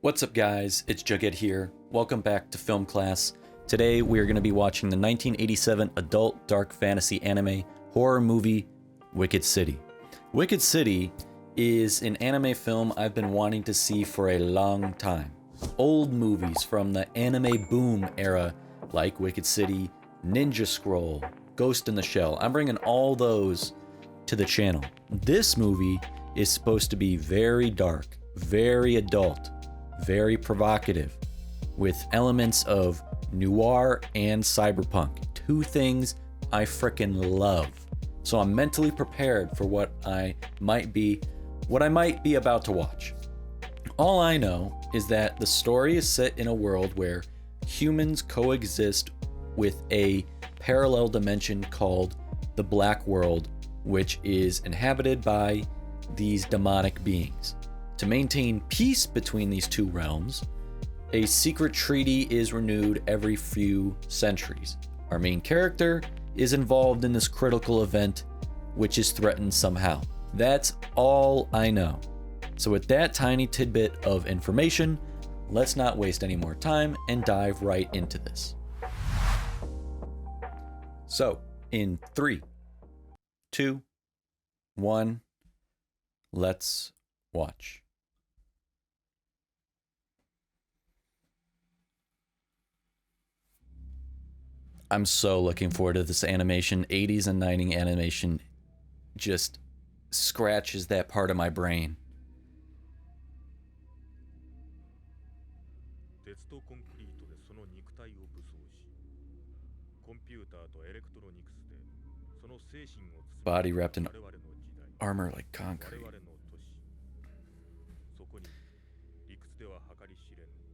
What's up guys, it's Jughead here. Welcome back to Film Class. Today we are going to be watching the 1987 adult dark fantasy anime horror movie Wicked City. Wicked City is an anime film I've been wanting to see for a long time. Old movies from the anime boom era like Wicked City, Ninja Scroll, Ghost in the Shell. I'm bringing all those to the channel. This movie is supposed to be very dark, very adult, very provocative, with elements of noir and cyberpunk. Two things I frickin' love. So I'm mentally prepared for what I might be about to watch. All I know is that the story is set in a world where humans coexist with a parallel dimension called the Black World, which is inhabited by these demonic beings. To maintain peace between these two realms, a secret treaty is renewed every few centuries. Our main character is involved in this critical event, which is threatened somehow. That's all I know. So with that tiny tidbit of information, let's not waste any more time and dive right into this. So, in 3, 2, 1, let's watch. I'm so looking forward to this animation. 80s and 90s animation just scratches that part of my brain. Body wrapped in armor like concrete.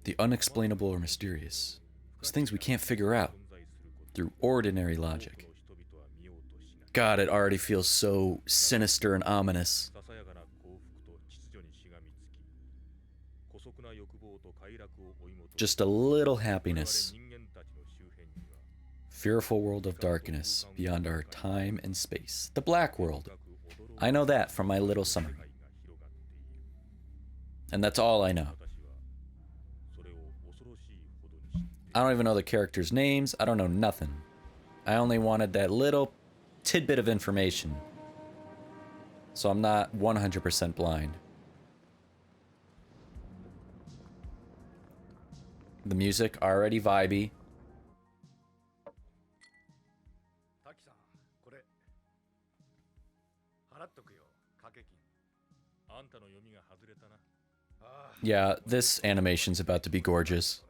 The unexplainable or mysterious. Those things we can't figure out through ordinary logic. God, it already feels so sinister and ominous. Just a little happiness. Fearful world of darkness beyond our time and space. The Black World. I know that from my little summary. And that's all I know. I don't even know the characters' names. I don't know nothing. I only wanted that little tidbit of information. So I'm not 100% blind. The music already vibey. Yeah, this animation's about to be gorgeous.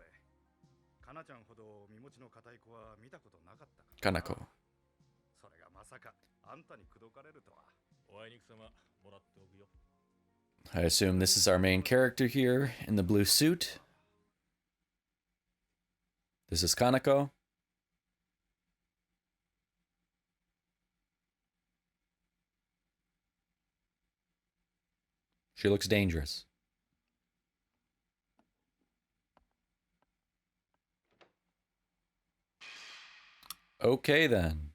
Kanako. I assume this is our main character here in the blue suit. This is Kanako. She looks dangerous. Okay then.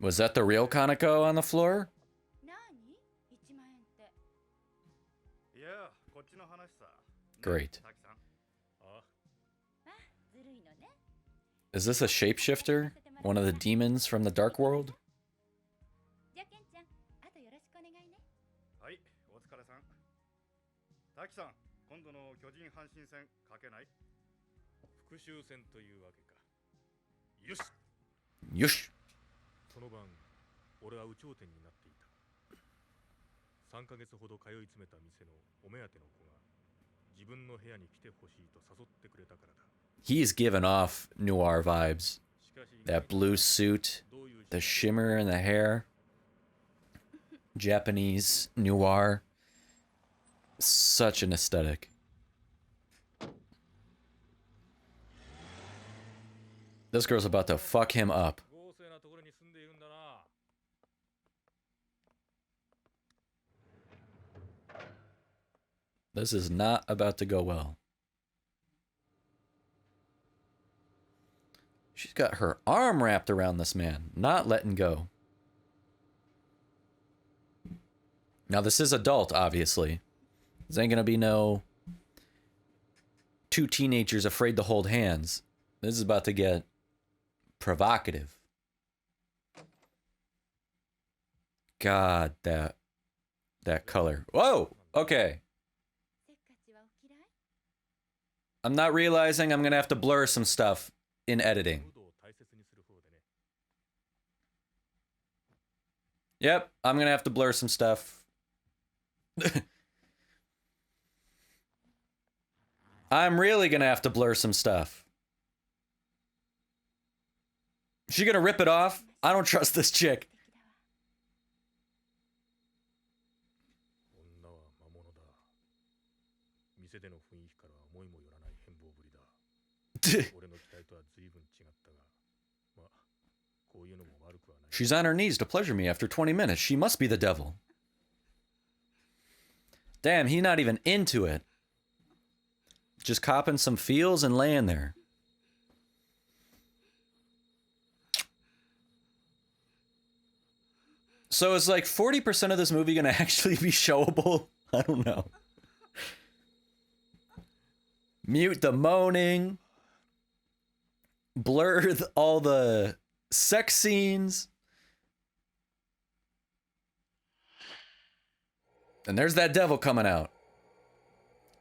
Was that the real Kanako on the floor? Great. Is this a shapeshifter? One of the demons from the Dark World? Yush. He's given off noir vibes. That blue suit, the shimmer in the hair. Japanese noir. Such an aesthetic. This girl's about to fuck him up. This is not about to go well. She's got her arm wrapped around this man, not letting go. Now this is adult, obviously. This ain't gonna be no two teenagers afraid to hold hands. This is about to get provocative. God, that color. Whoa! Okay. I'm not realizing I'm gonna have to blur some stuff in editing. Yep, I'm gonna have to blur some stuff. I'm really gonna have to blur some stuff. Is she gonna rip it off? I don't trust this chick. She's on her knees to pleasure me after 20 minutes. She must be the devil. Damn, he's not even into it. Just copping some feels and laying there. So is like 40% of this movie gonna actually be showable? I don't know. Mute the moaning. Blur all the sex scenes. And there's that devil coming out.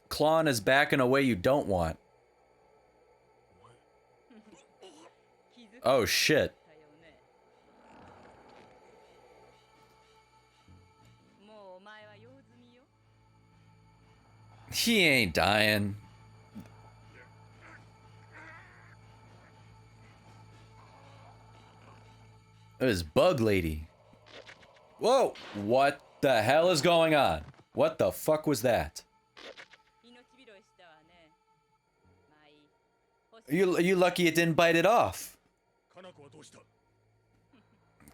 Clawing his back in a way you don't want. Oh shit. He ain't dying. It was Bug Lady. Whoa! What the hell is going on? What the fuck was that? Are you lucky it didn't bite it off?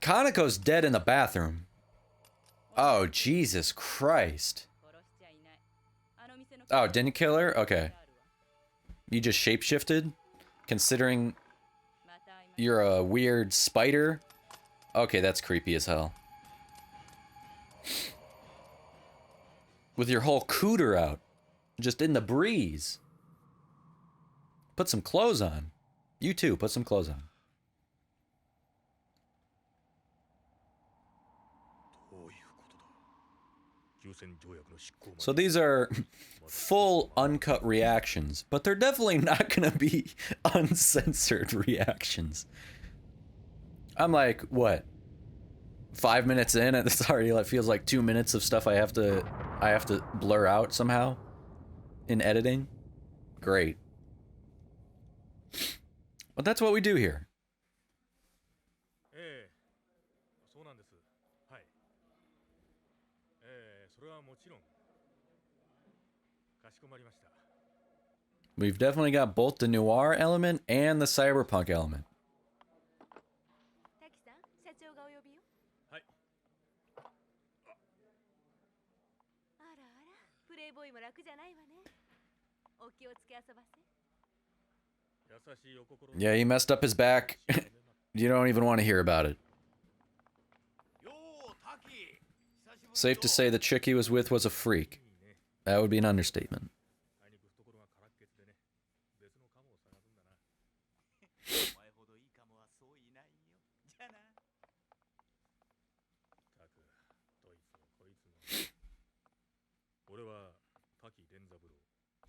Kaneko's dead in the bathroom. Oh, Jesus Christ. Oh, didn't kill her? Okay. You just shapeshifted? Considering you're a weird spider? Okay, that's creepy as hell. With your whole cooter out. Just in the breeze. Put some clothes on. You too, put some clothes on. So these are full uncut reactions, but they're definitely not gonna be uncensored reactions. I'm like, what? 5 minutes in and it's already like feels like 2 minutes of stuff I have to blur out somehow in editing. Great. But that's what we do here. We've definitely got both the noir element and the cyberpunk element. Yeah, he messed up his back. You don't even want to hear about it. Safe to say the chick he was with was a freak. That would be an understatement.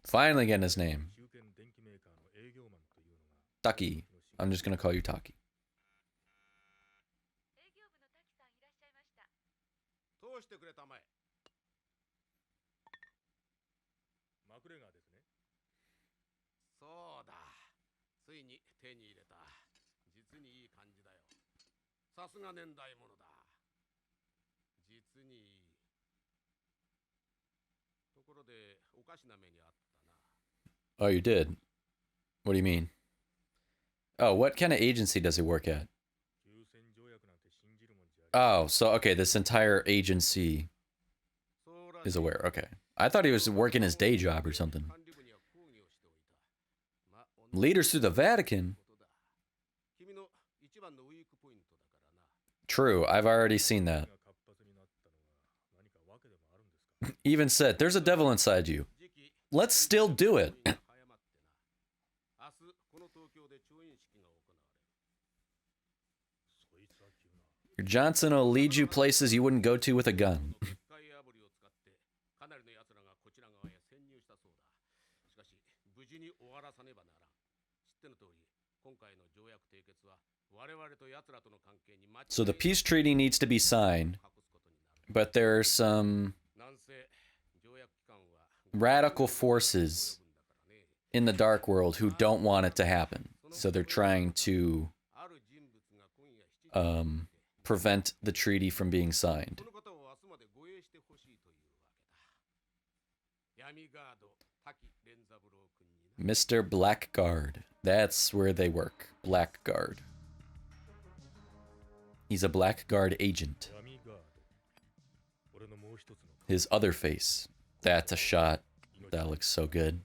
Finally getting his name. Taki. I'm just gonna call you Taki. Oh, you did? What do you mean? Oh, what kind of agency does he work at? Oh, so, okay, this entire agency is aware. Okay. I thought he was working his day job or something. Leaders through the Vatican? True, I've already seen that. Even said, there's a devil inside you. Let's still do it. Your Johnson will lead you places you wouldn't go to with a gun. So the peace treaty needs to be signed, but there are some radical forces in the dark world who don't want it to happen. So they're trying to prevent the treaty from being signed. Mr. Blackguard. That's where they work. Blackguard. He's a Blackguard agent. His other face. That's a shot. That looks so good.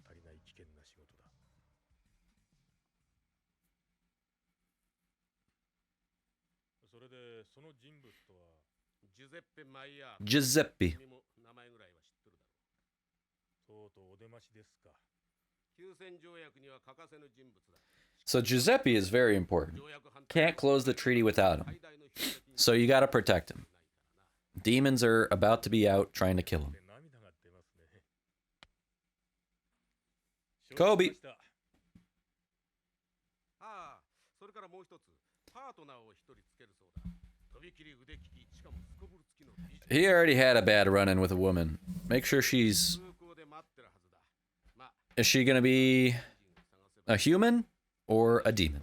Giuseppe. So Giuseppe is very important. Can't close the treaty without him. So you gotta protect him. Demons are about to be out trying to kill him. Kobe. He already had a bad run-in with a woman. Make sure she's... Is she gonna be a human or a demon?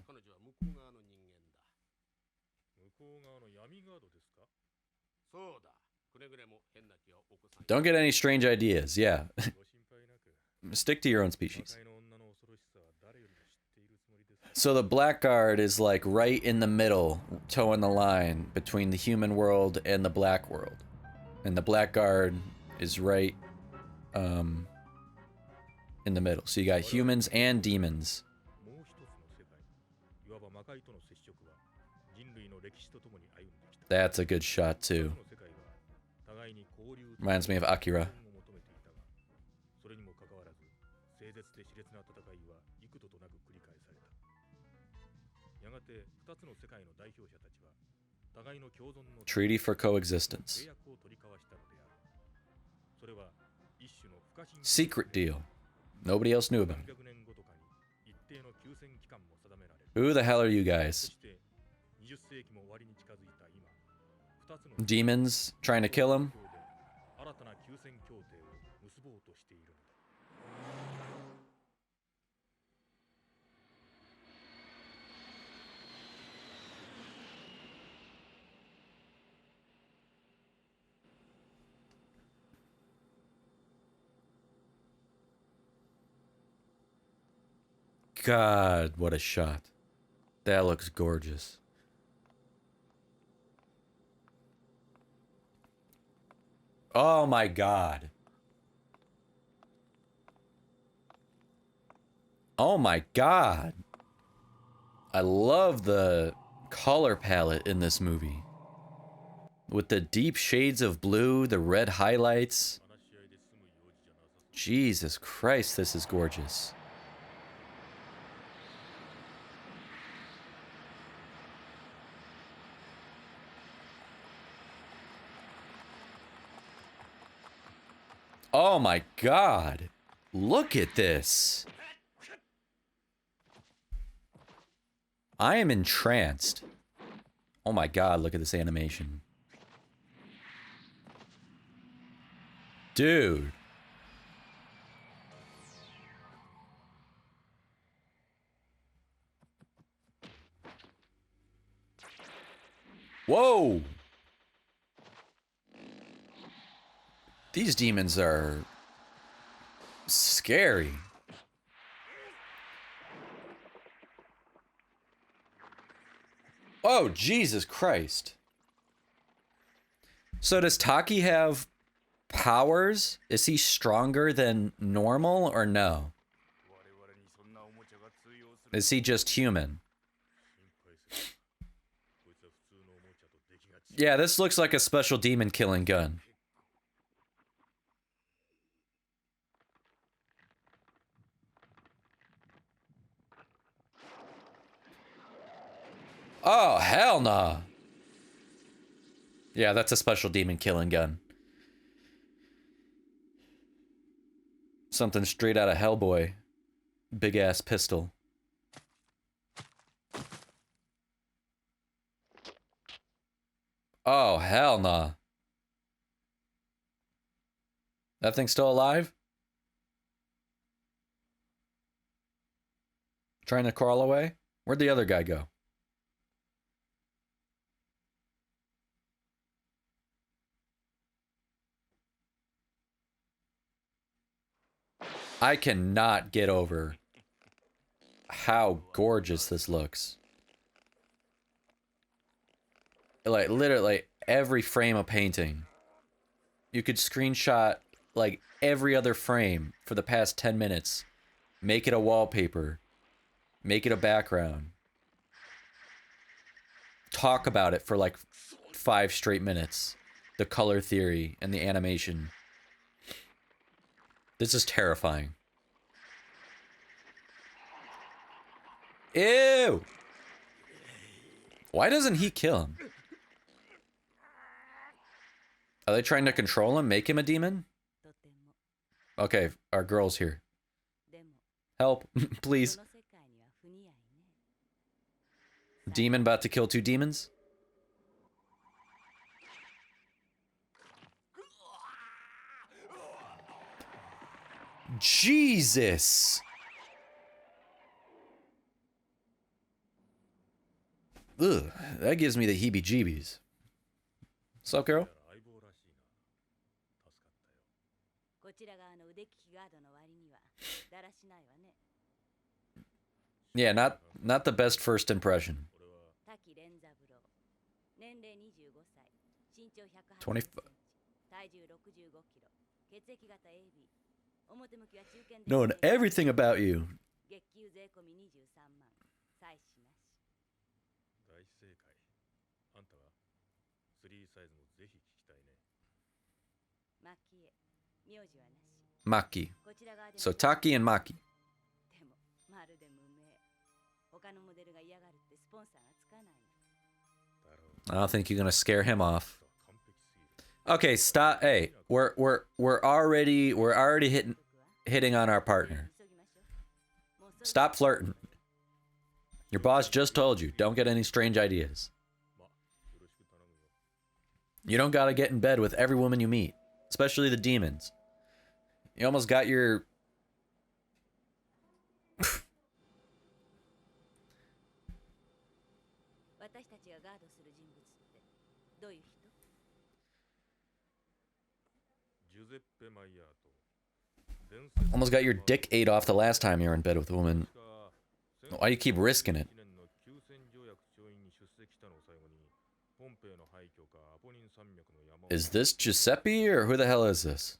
Don't get any strange ideas, yeah. Stick to your own species. So the Blackguard is like right in the middle, towing the line between the human world and the black world. And the Blackguard is right in the middle. So you got humans and demons. That's a good shot too. Reminds me of Akira. Treaty for coexistence. Secret deal. Nobody else knew about it. Who the hell are you guys? Demons trying to kill him? God, what a shot. That looks gorgeous. Oh my God. Oh my God. I love the color palette in this movie. With the deep shades of blue, the red highlights. Jesus Christ, this is gorgeous. Oh my God. Look at this. I am entranced. Oh my God, look at this animation. Dude. Whoa. These demons are scary. Oh, Jesus Christ. So does Taki have powers? Is he stronger than normal or no? Is he just human? Yeah, this looks like a special demon killing gun. Oh, hell nah. Yeah, that's a special demon killing gun. Something straight out of Hellboy. Big ass pistol. Oh, hell nah. That thing's still alive? Trying to crawl away? Where'd the other guy go? I cannot get over how gorgeous this looks. Like, literally, every frame of painting. You could screenshot, like, every other frame for the past 10 minutes. Make it a wallpaper. Make it a background. Talk about it for, like, 5 straight minutes. The color theory and the animation. This is terrifying. Ew! Why doesn't he kill him? Are they trying to control him, make him a demon? Okay, our girl's here. Help, please. Demon about to kill 2 demons? Jesus! Ugh, that gives me the heebie-jeebies. What's up, girl? Yeah, not the best first impression. 25. Knowing everything about you. Maki. So Taki and Maki. I don't think you're gonna scare him off. Okay, stop. Hey, we're already hitting on our partner. Stop flirting. Your boss just told you, don't get any strange ideas. You don't gotta get in bed with every woman you meet, especially the demons. You almost got your... Almost got your dick ate off the last time you were in bed with a woman. Why do you keep risking it? Is this Giuseppe, or who the hell is this?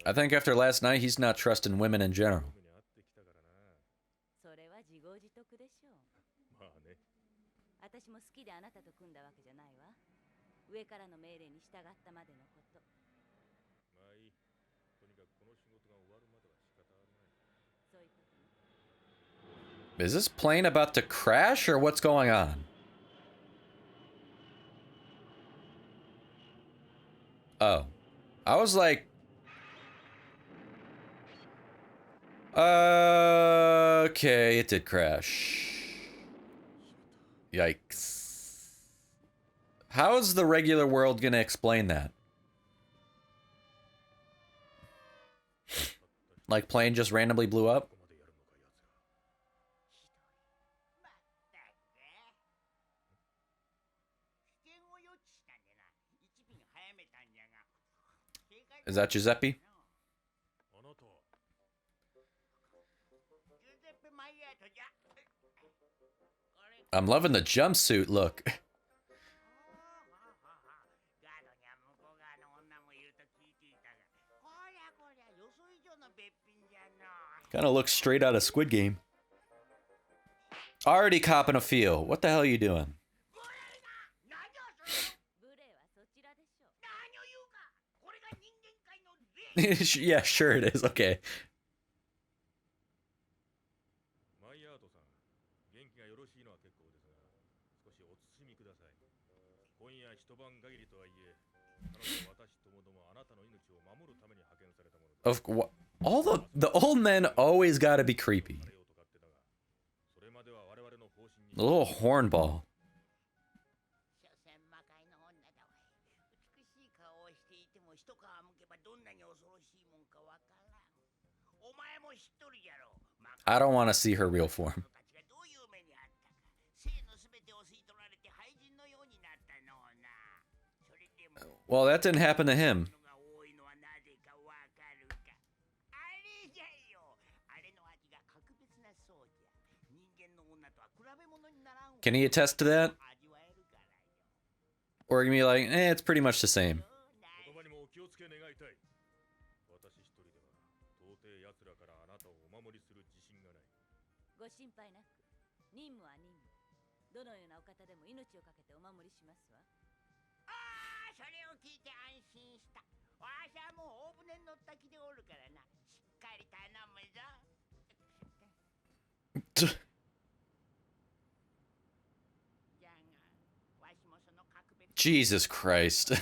I think after last night, he's not trusting women in general. Is this plane about to crash, or what's going on? Oh. I was like... Okay, it did crash. Yikes. How is the regular world gonna explain that? Like, plane just randomly blew up? Is that Giuseppe? I'm loving the jumpsuit look. Kind of looks straight out of Squid Game. Already copping a feel. What the hell are you doing? Yeah, sure it is. Okay. Of all the old men always got to be creepy. The little hornball. I don't want to see her real form. Well, that didn't happen to him. Can he attest to that? Or can he be like, it's pretty much the same. Jesus Christ.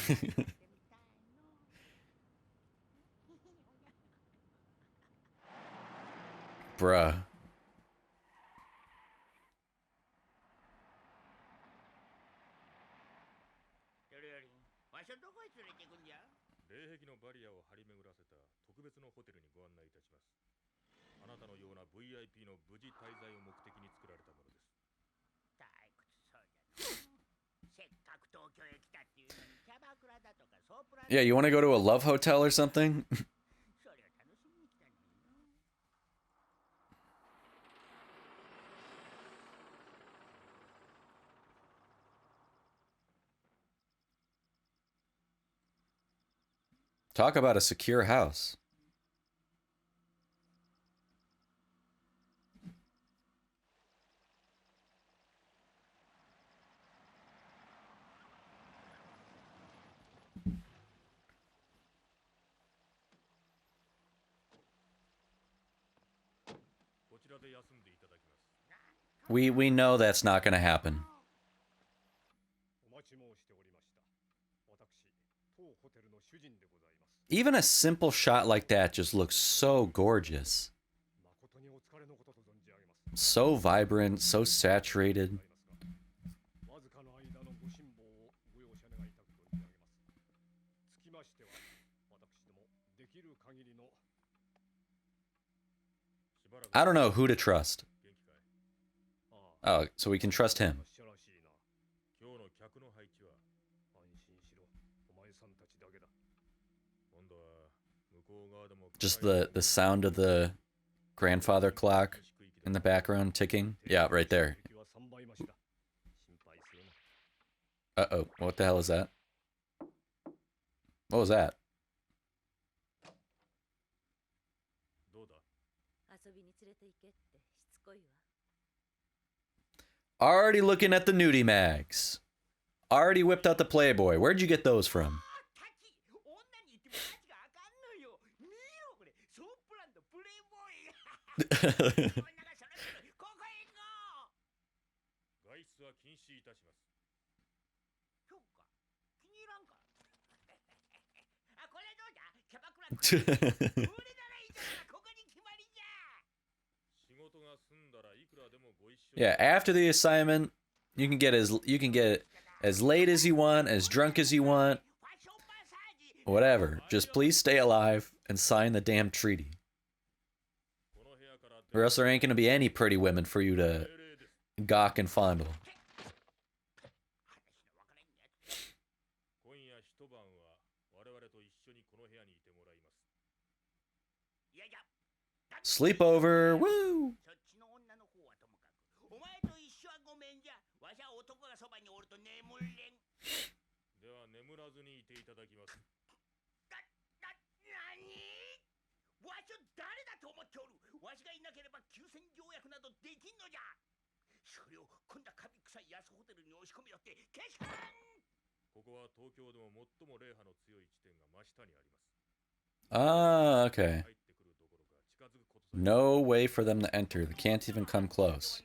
Bruh. Yeah, you want to go to a love hotel or something? Talk about a secure house. We know that's not going to happen. Even a simple shot like that just looks so gorgeous. So vibrant, so saturated. I don't know who to trust. Oh, so we can trust him. Just the sound of the grandfather clock in the background ticking. Yeah, right there. Uh-oh, what the hell is that? What was that? Already looking at the nudie mags. Already whipped out the Playboy. Where'd you get those from? Yeah, after the assignment, you can get as late as you want, as drunk as you want. Whatever. Just please stay alive and sign the damn treaty. Or else there ain't gonna be any pretty women for you to gawk and fondle. Sleepover, woo! Ah, okay. No way for them to enter. They can't even come close.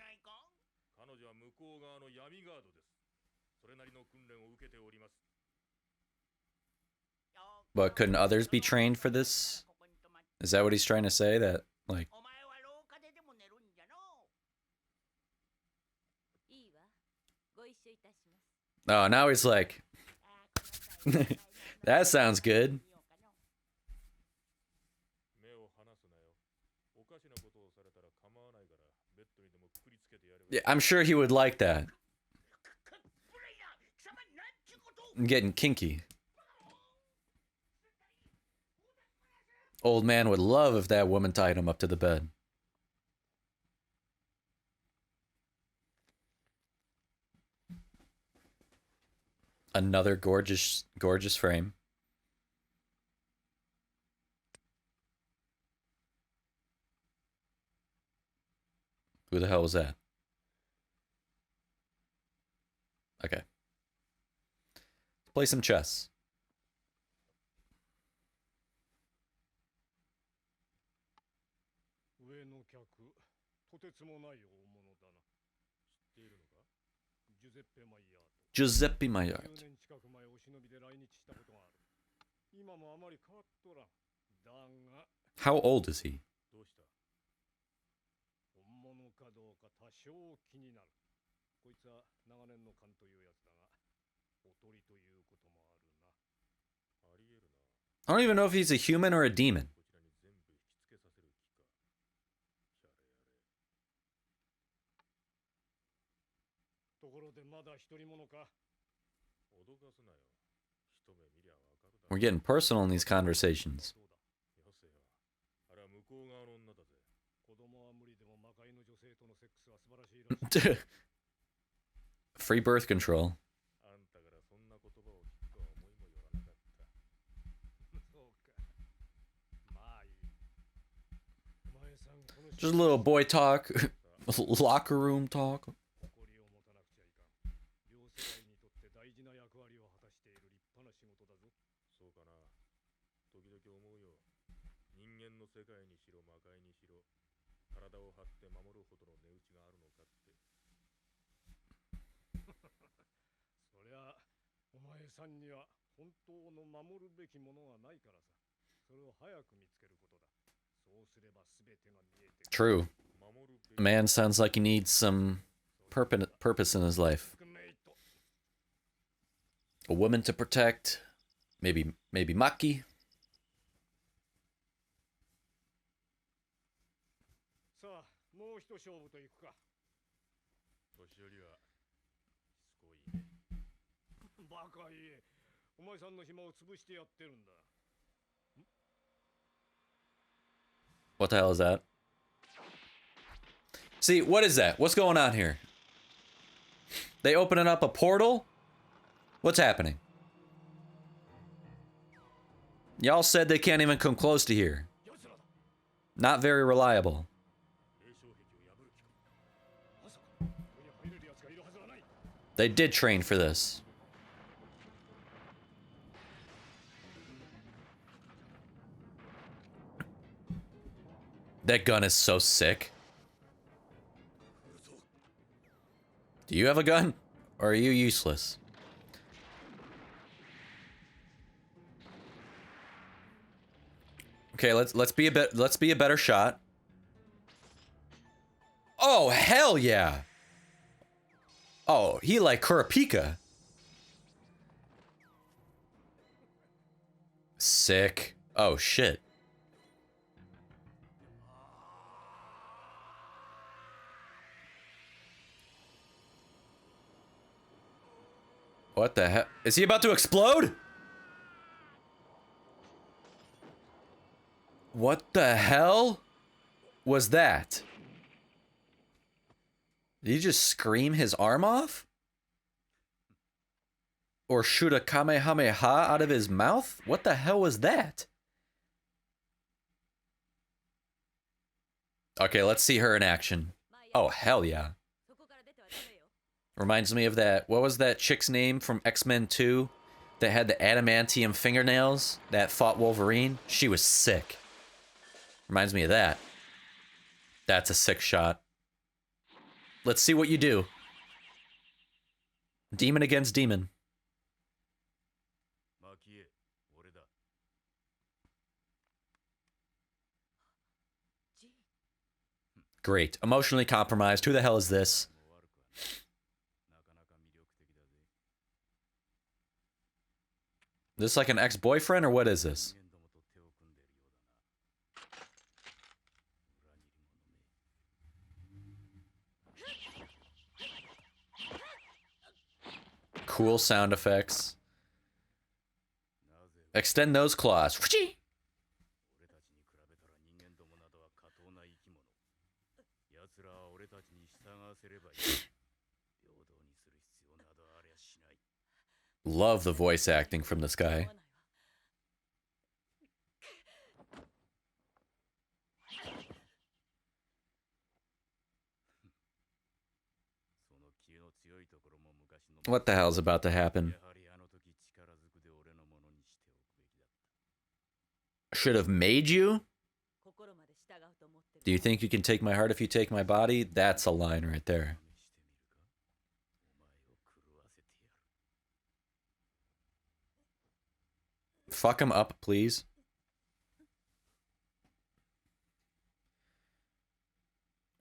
But couldn't others be trained for this? Is that what he's trying to say? That, like... Oh, now he's like... That sounds good. Yeah, I'm sure he would like that. I'm getting kinky. Old man would love if that woman tied him up to the bed. Another gorgeous, gorgeous frame. Who the hell was that? Okay. Let's play some chess. Giuseppe Maillard. How old is he? I don't even know if he's a human or a demon. We're getting personal in these conversations. Free birth control. Just a little boy talk. Locker room talk. True. Man sounds like he needs some purpose in his life. A woman to protect. Maybe Maki. What the hell is that? See, what is that? What's going on here? They opening up a portal? What's happening? Y'all said they can't even come close to here. Not very reliable. They did train for this. That gun is so sick. Do you have a gun? Or are you useless? Okay, let's be a better shot. Oh, hell yeah. Oh, he like Kurapika. Sick. Oh shit. What the heck? Is he about to explode? What the hell was that? Did he just scream his arm off? Or shoot a Kamehameha out of his mouth? What the hell was that? Okay, let's see her in action. Oh, hell yeah. Reminds me of that. What was that chick's name from X-Men 2 that had the adamantium fingernails that fought Wolverine? She was sick. Reminds me of that. That's a sick shot. Let's see what you do. Demon against demon. Great. Emotionally compromised. Who the hell is this? This like an ex-boyfriend or what is this? Cool sound effects. Extend those claws. Love the voice acting from this guy. What the hell's about to happen? Should have made you? Do you think you can take my heart if you take my body? That's a line right there. Fuck him up, please.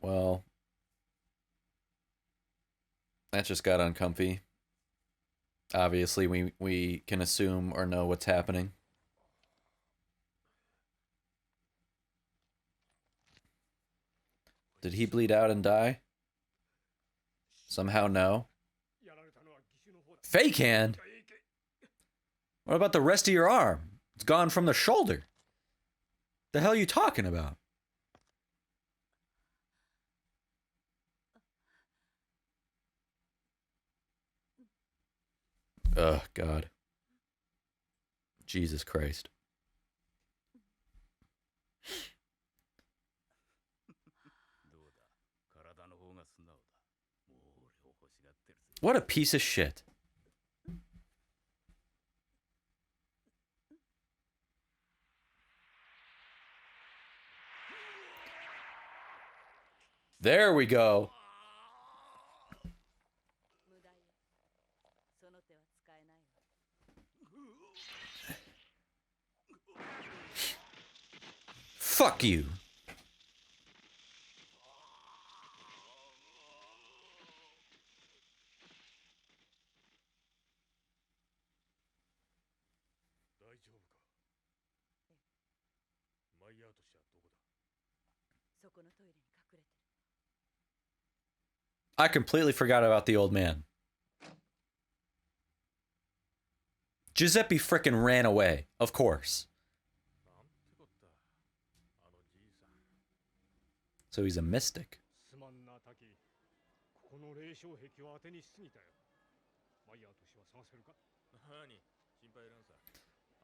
Well, that just got uncomfy. Obviously, we can assume or know what's happening. Did he bleed out and die? Somehow no. Fake hand? What about the rest of your arm? It's gone from the shoulder. The hell are you talking about? Oh, God. Jesus Christ. What a piece of shit. There we go. Fuck you. I completely forgot about the old man. Giuseppe frickin' ran away, of course. So he's a mystic.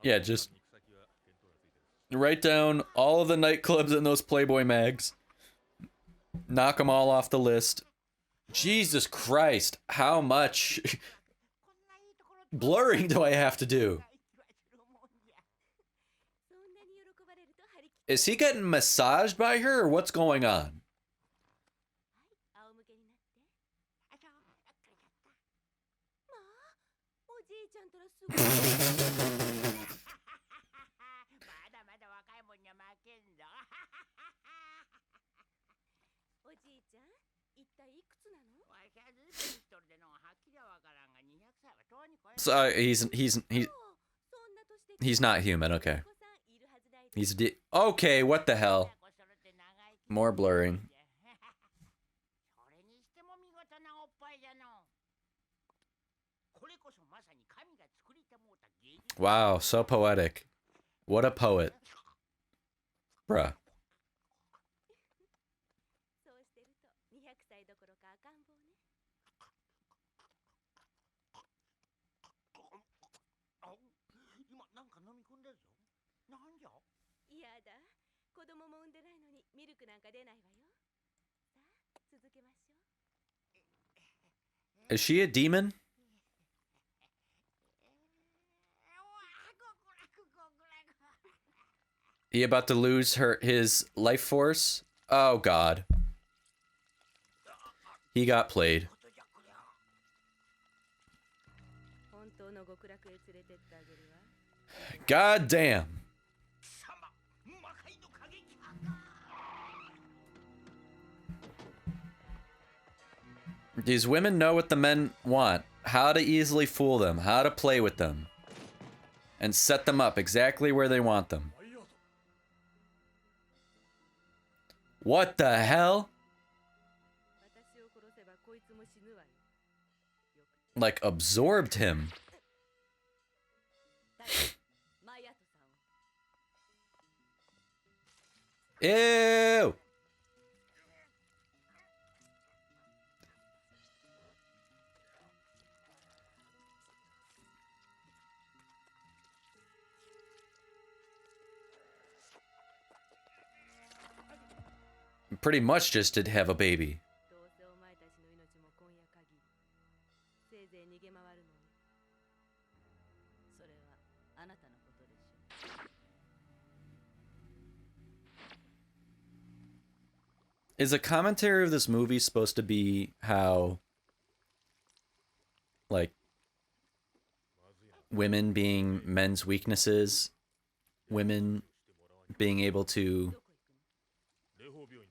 Yeah, just write down all of the nightclubs in those Playboy mags. Knock them all off the list. Jesus Christ, how much blurring do I have to do? Is he getting massaged by her, or what's going on? So he's not human. Okay. Okay. What the hell? More blurring. Wow, so poetic. What a poet. Bruh. Is she a demon? He about to lose his life force? Oh god. He got played. God damn. These women know what the men want, how to easily fool them, how to play with them, and set them up exactly where they want them. What the hell? Like, absorbed him. Ew! Pretty much just to have a baby. Is a commentary of this movie supposed to be how, like, women being men's weaknesses, women being able to,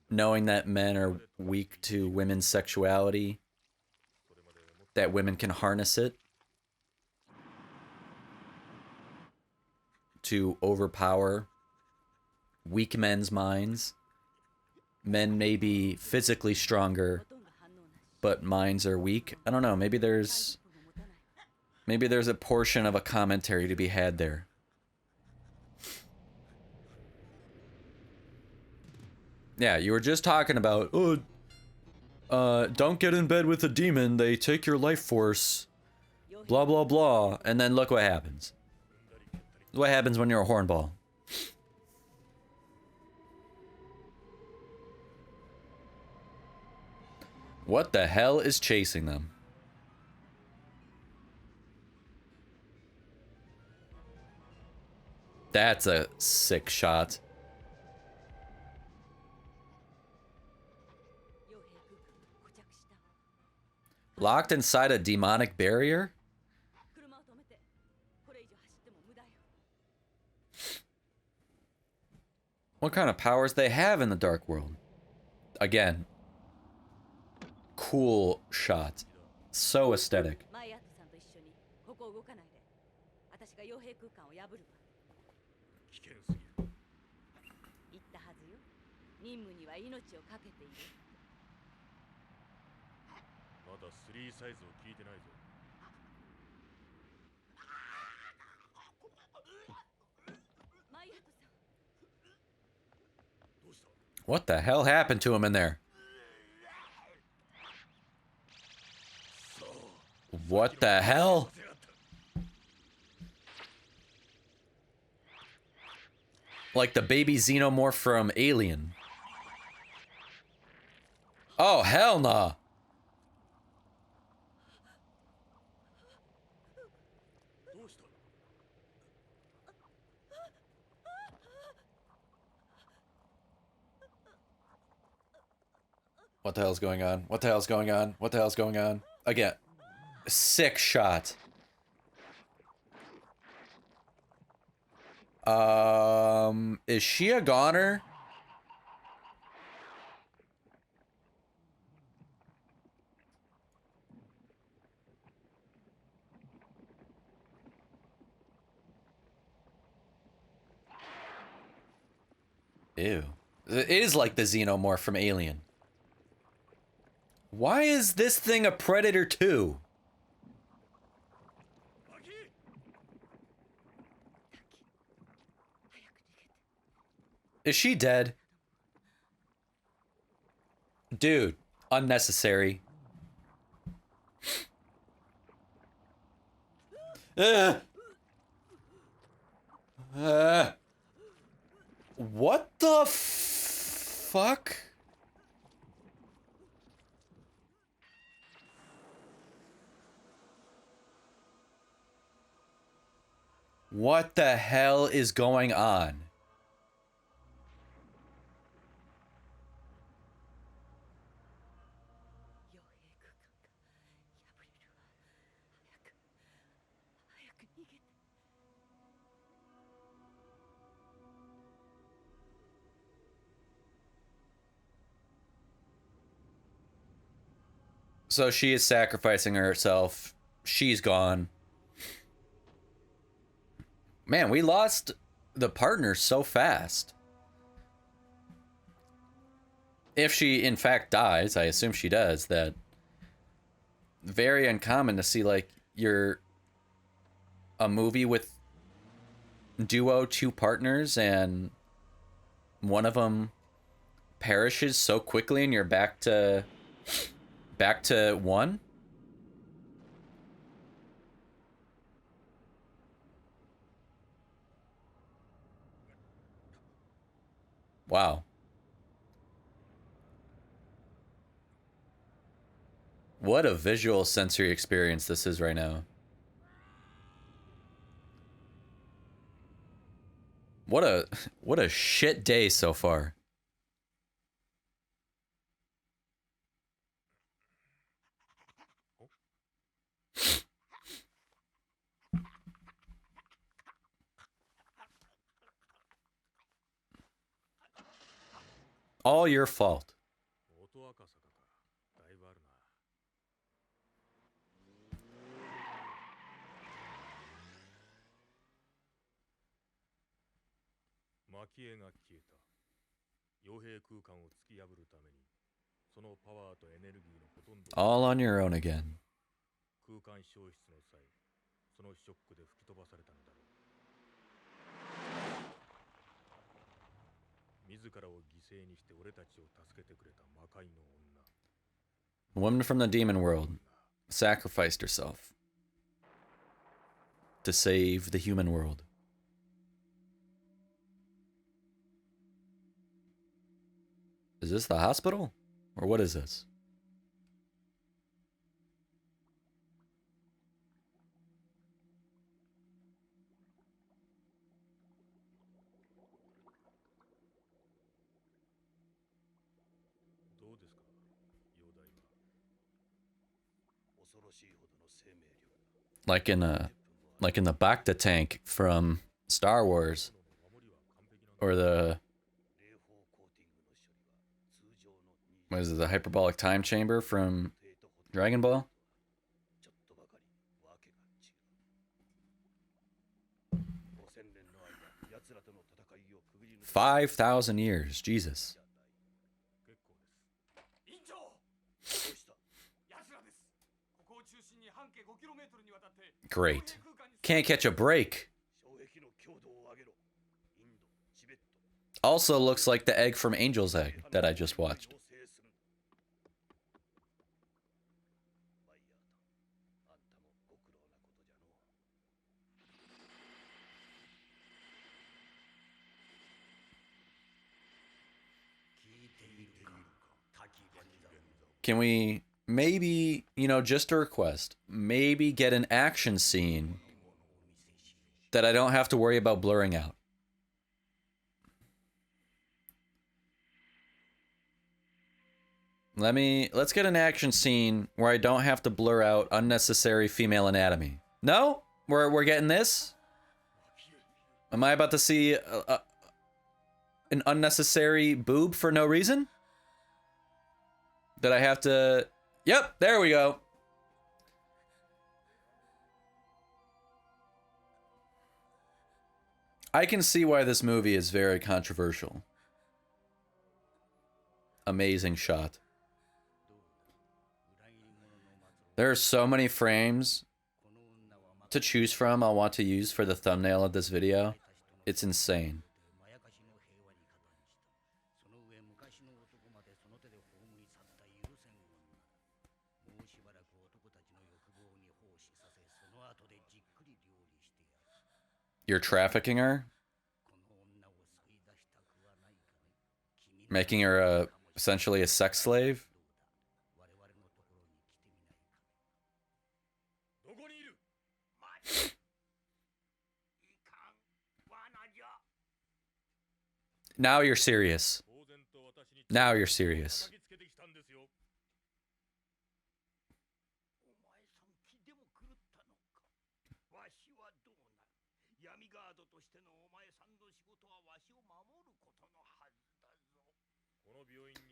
knowing that men are weak to women's sexuality, that women can harness it to overpower weak men's minds? Men may be physically stronger, but minds are weak. I don't know, maybe there's a portion of a commentary to be had there. Yeah, you were just talking about, don't get in bed with a demon, they take your life force, blah blah blah, and then look what happens. What happens when you're a hornball? What the hell is chasing them? That's a sick shot. Locked inside a demonic barrier? What kind of powers they have in the dark world? Again, cool shot. So aesthetic. What the hell happened to him in there? What the hell? Like the baby xenomorph from Alien. Oh, hell nah. What the hell's going on? What the hell's going on? What the hell's going on? Again, sick shot. Is she a goner? Ew. It is like the xenomorph from Alien. Why is this thing a predator too? Is she dead? Dude, unnecessary. What the fuck? What the hell is going on? So she is sacrificing herself. She's gone. Man, we lost the partner so fast. If she in fact dies, I assume she does, that very uncommon to see like a movie with duo two partners and one of them perishes so quickly and you're back to one. Wow. What a visual sensory experience this is right now. What a shit day so far. All your fault. All on your own again. A woman from the demon world sacrificed herself to save the human world. Is this the hospital? Or what is this? Like in the Bacta tank from Star Wars. Or the... What is it? The hyperbolic time chamber from Dragon Ball? 5,000 years. Jesus. Great. Can't catch a break. Also looks like the egg from Angel's Egg that I just watched. Can we maybe, just a request, maybe get an action scene that I don't have to worry about blurring out? Let's get an action scene where I don't have to blur out unnecessary female anatomy. No? We're getting this? Am I about to see an unnecessary boob for no reason? That I have to... Yep, there we go. I can see why this movie is very controversial. Amazing shot. There are so many frames to choose from I'll want to use for the thumbnail of this video. It's insane. You're trafficking her? Making her essentially a sex slave? Now you're serious. Now you're serious.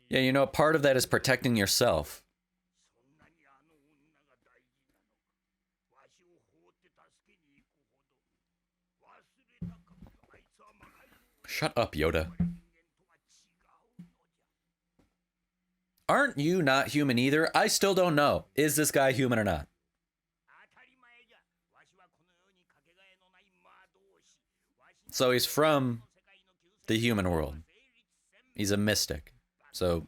Yeah, you know, part of that is protecting yourself. Shut up, Yoda. Aren't you not human either? I still don't know. Is this guy human or not? So he's from the human world. He's a mystic. So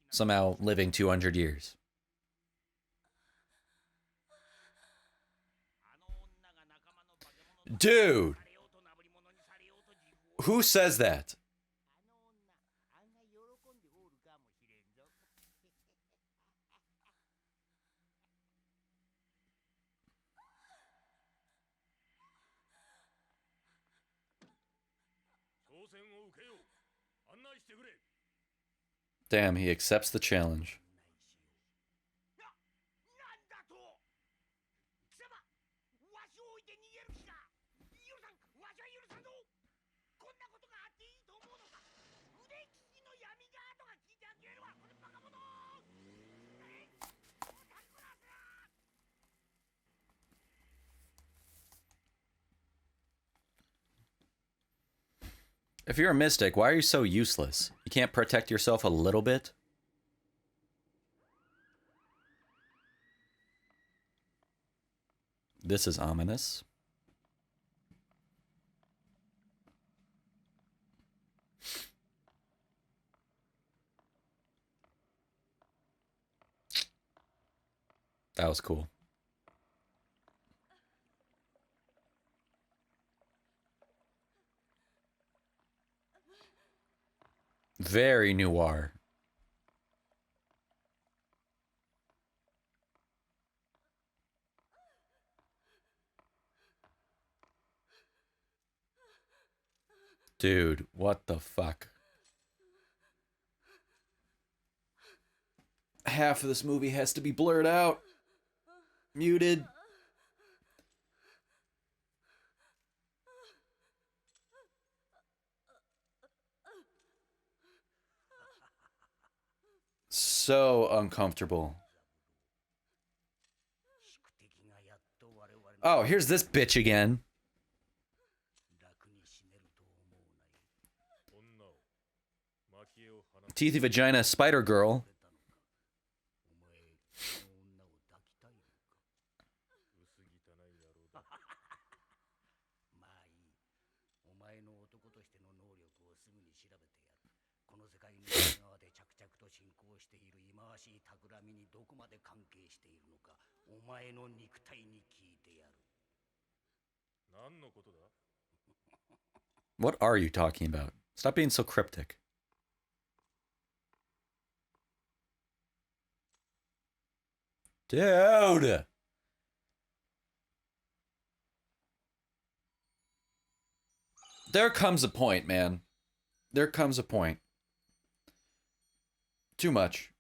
somehow living 200 years. Dude! Who says that? Damn, he accepts the challenge. If you're a mystic, why are you so useless? You can't protect yourself a little bit? This is ominous. That was cool. Very noir. Dude, what the fuck? Half of this movie has to be blurred out. Muted. So uncomfortable. Oh, here's this bitch again. Teethy vagina spider girl. What are you talking about? Stop being so cryptic. Dude! There comes a point, man. There comes a point. Too much.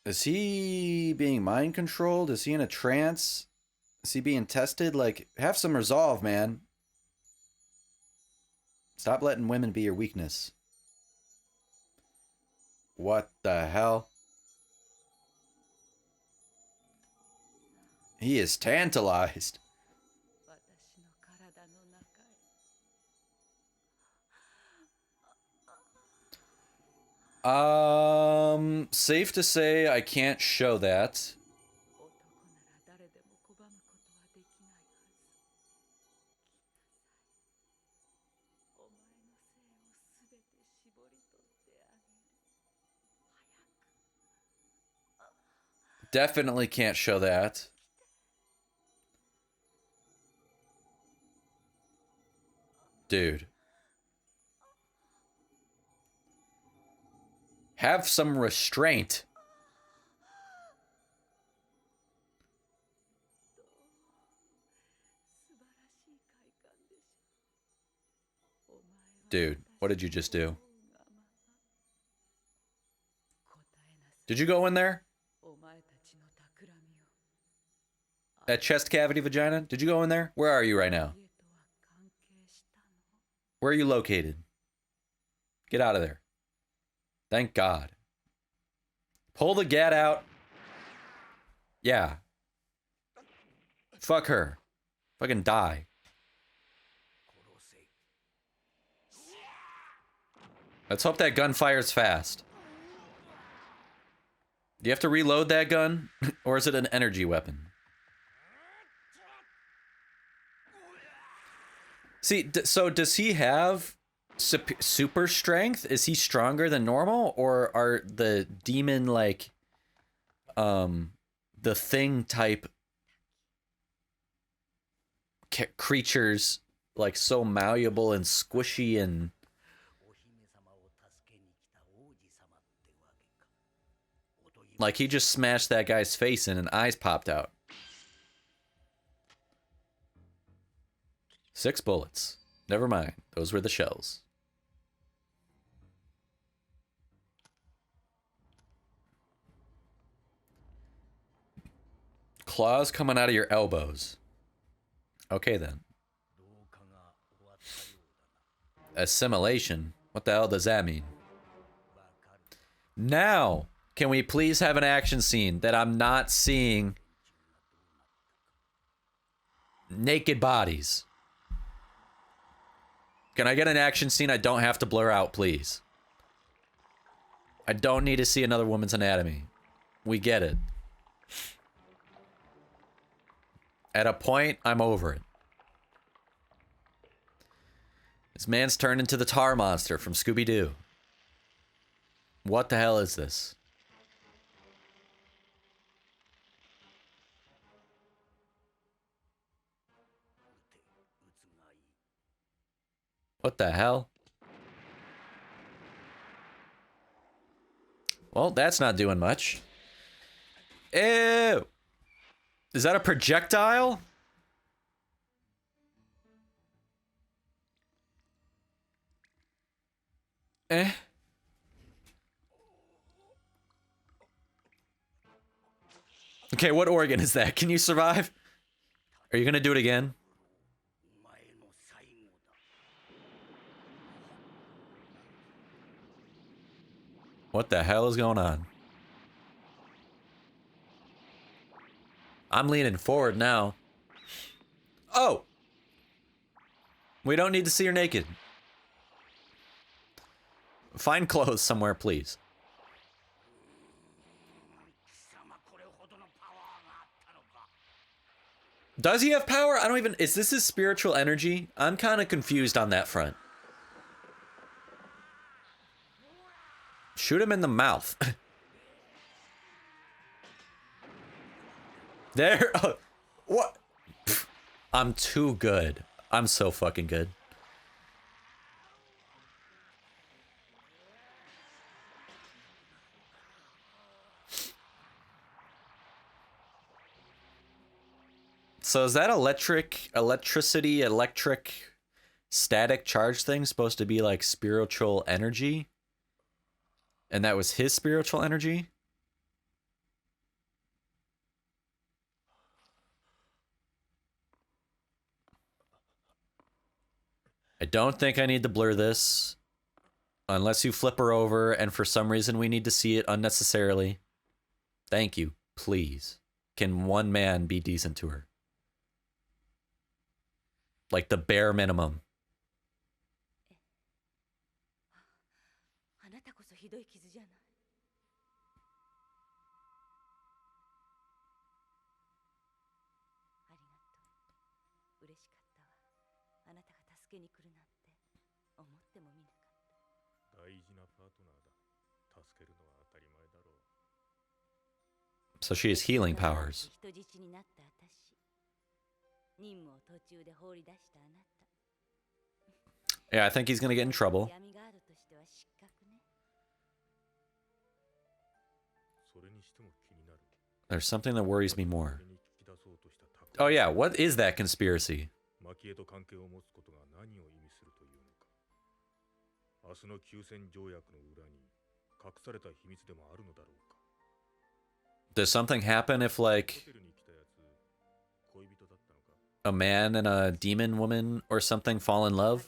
Is he being mind controlled? Is he in a trance? Is he being tested? Like, have some resolve, man. Stop letting women be your weakness. What the hell? He is tantalized. Safe to say I can't show that. Definitely can't show that. Dude. Have some restraint. Dude, what did you just do? Did you go in there? That chest cavity vagina? Did you go in there? Where are you right now? Where are you located? Get out of there. Thank God. Pull the gat out. Yeah. Fuck her. Fucking die. Let's hope that gun fires fast. Do you have to reload that gun? Or is it an energy weapon? See, so does he have super strength? Is he stronger than normal? Or are the demon, like, the thing type creatures, like, so malleable and squishy and... Like, he just smashed that guy's face in and eyes popped out. 6 bullets. Never mind. Those were the shells. Claws coming out of your elbows. Okay, then. Assimilation? What the hell does that mean? Now, can we please have an action scene that I'm not seeing naked bodies? Can I get an action scene I don't have to blur out, please? I don't need to see another woman's anatomy. We get it. At a point, I'm over it. This man's turned into the tar monster from Scooby-Doo. What the hell is this? What the hell? Well, that's not doing much. Ew! Is that a projectile? Eh. Okay, what organ is that? Can you survive? Are you gonna do it again? What the hell is going on? I'm leaning forward now. Oh! We don't need to see her naked. Find clothes somewhere, please. Does he have power? I don't even... Is this his spiritual energy? I'm kind of confused on that front. Shoot him in the mouth. There. What? I'm too good. I'm so fucking good. So is that electric, static charge thing supposed to be like spiritual energy? And that was his spiritual energy? I don't think I need to blur this. Unless you flip her over and for some reason we need to see it unnecessarily. Thank you, please. Can one man be decent to her? Like the bare minimum. So she has healing powers. Yeah, I think he's gonna get in trouble. There's something that worries me more. Oh yeah, what is that conspiracy? Does something happen if, like, a man and a demon woman or something fall in love?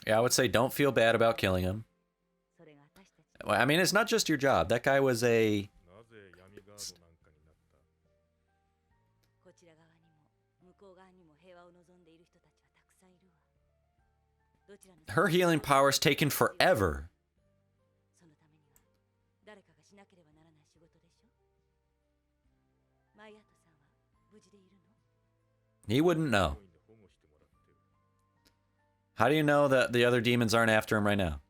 Yeah, I would say don't feel bad about killing him. I mean, it's not just your job. That guy was a... Her healing power's taken forever. He wouldn't know. How do you know that the other demons aren't after him right now?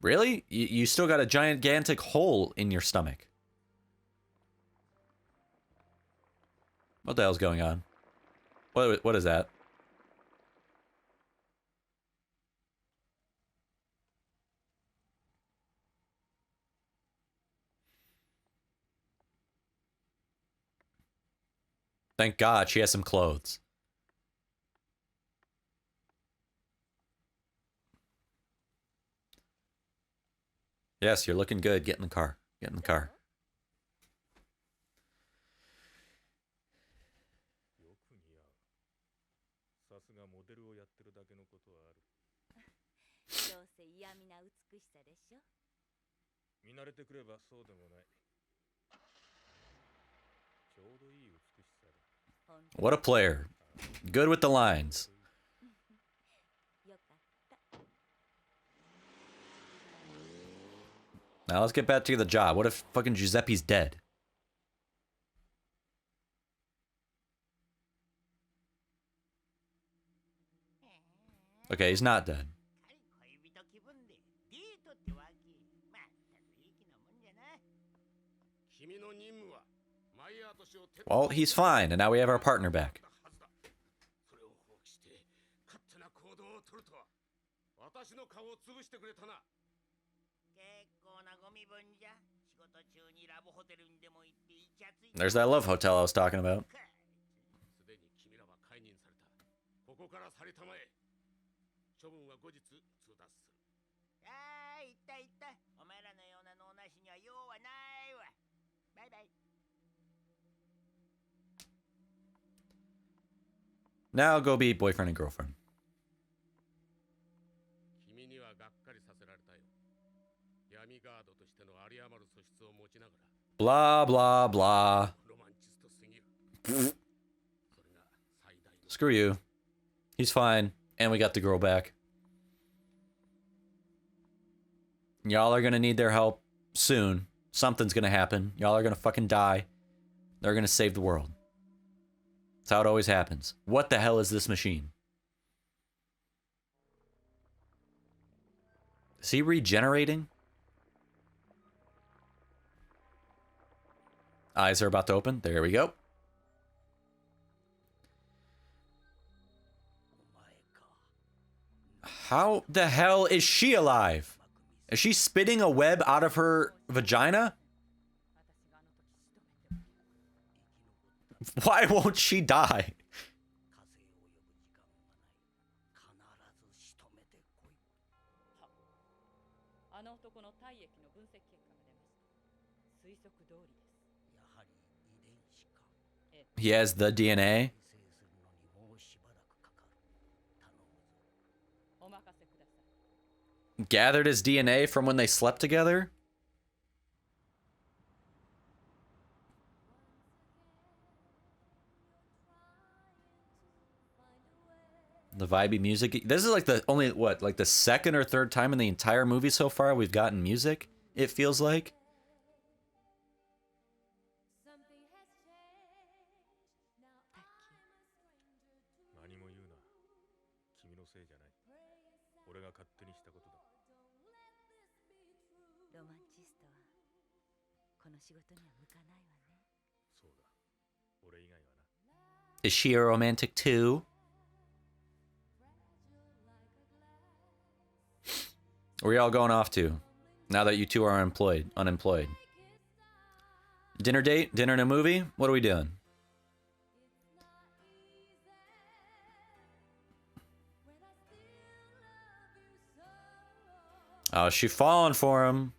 Really? You still got a gigantic hole in your stomach. What the hell's going on? What is that? Thank God she has some clothes. Yes, you're looking good. Get in the car. Get in the car. What a player. Good with the lines. Now let's get back to the job. What if fucking Giuseppe's dead? Okay, he's not dead. Well, he's fine, and now we have our partner back. There's that love hotel I was talking about. Now go be boyfriend and girlfriend. Blah, blah, blah. Screw you. He's fine. And we got the girl back. Y'all are gonna need their help soon. Something's gonna happen. Y'all are gonna fucking die. They're gonna save the world. That's how it always happens. What the hell is this machine? Is he regenerating? Eyes are about to open. There we go. How the hell is she alive? Is she spitting a web out of her vagina? Why won't she die? He has the DNA. Gathered his DNA from when they slept together? The vibey music. This is like the only, what, like the second or third time in the entire movie so far we've gotten music, it feels like. Is she a romantic too? Where y'all going off to? Now that you two are unemployed. Dinner date? Dinner and a movie? What are we doing? Oh, she falling for him.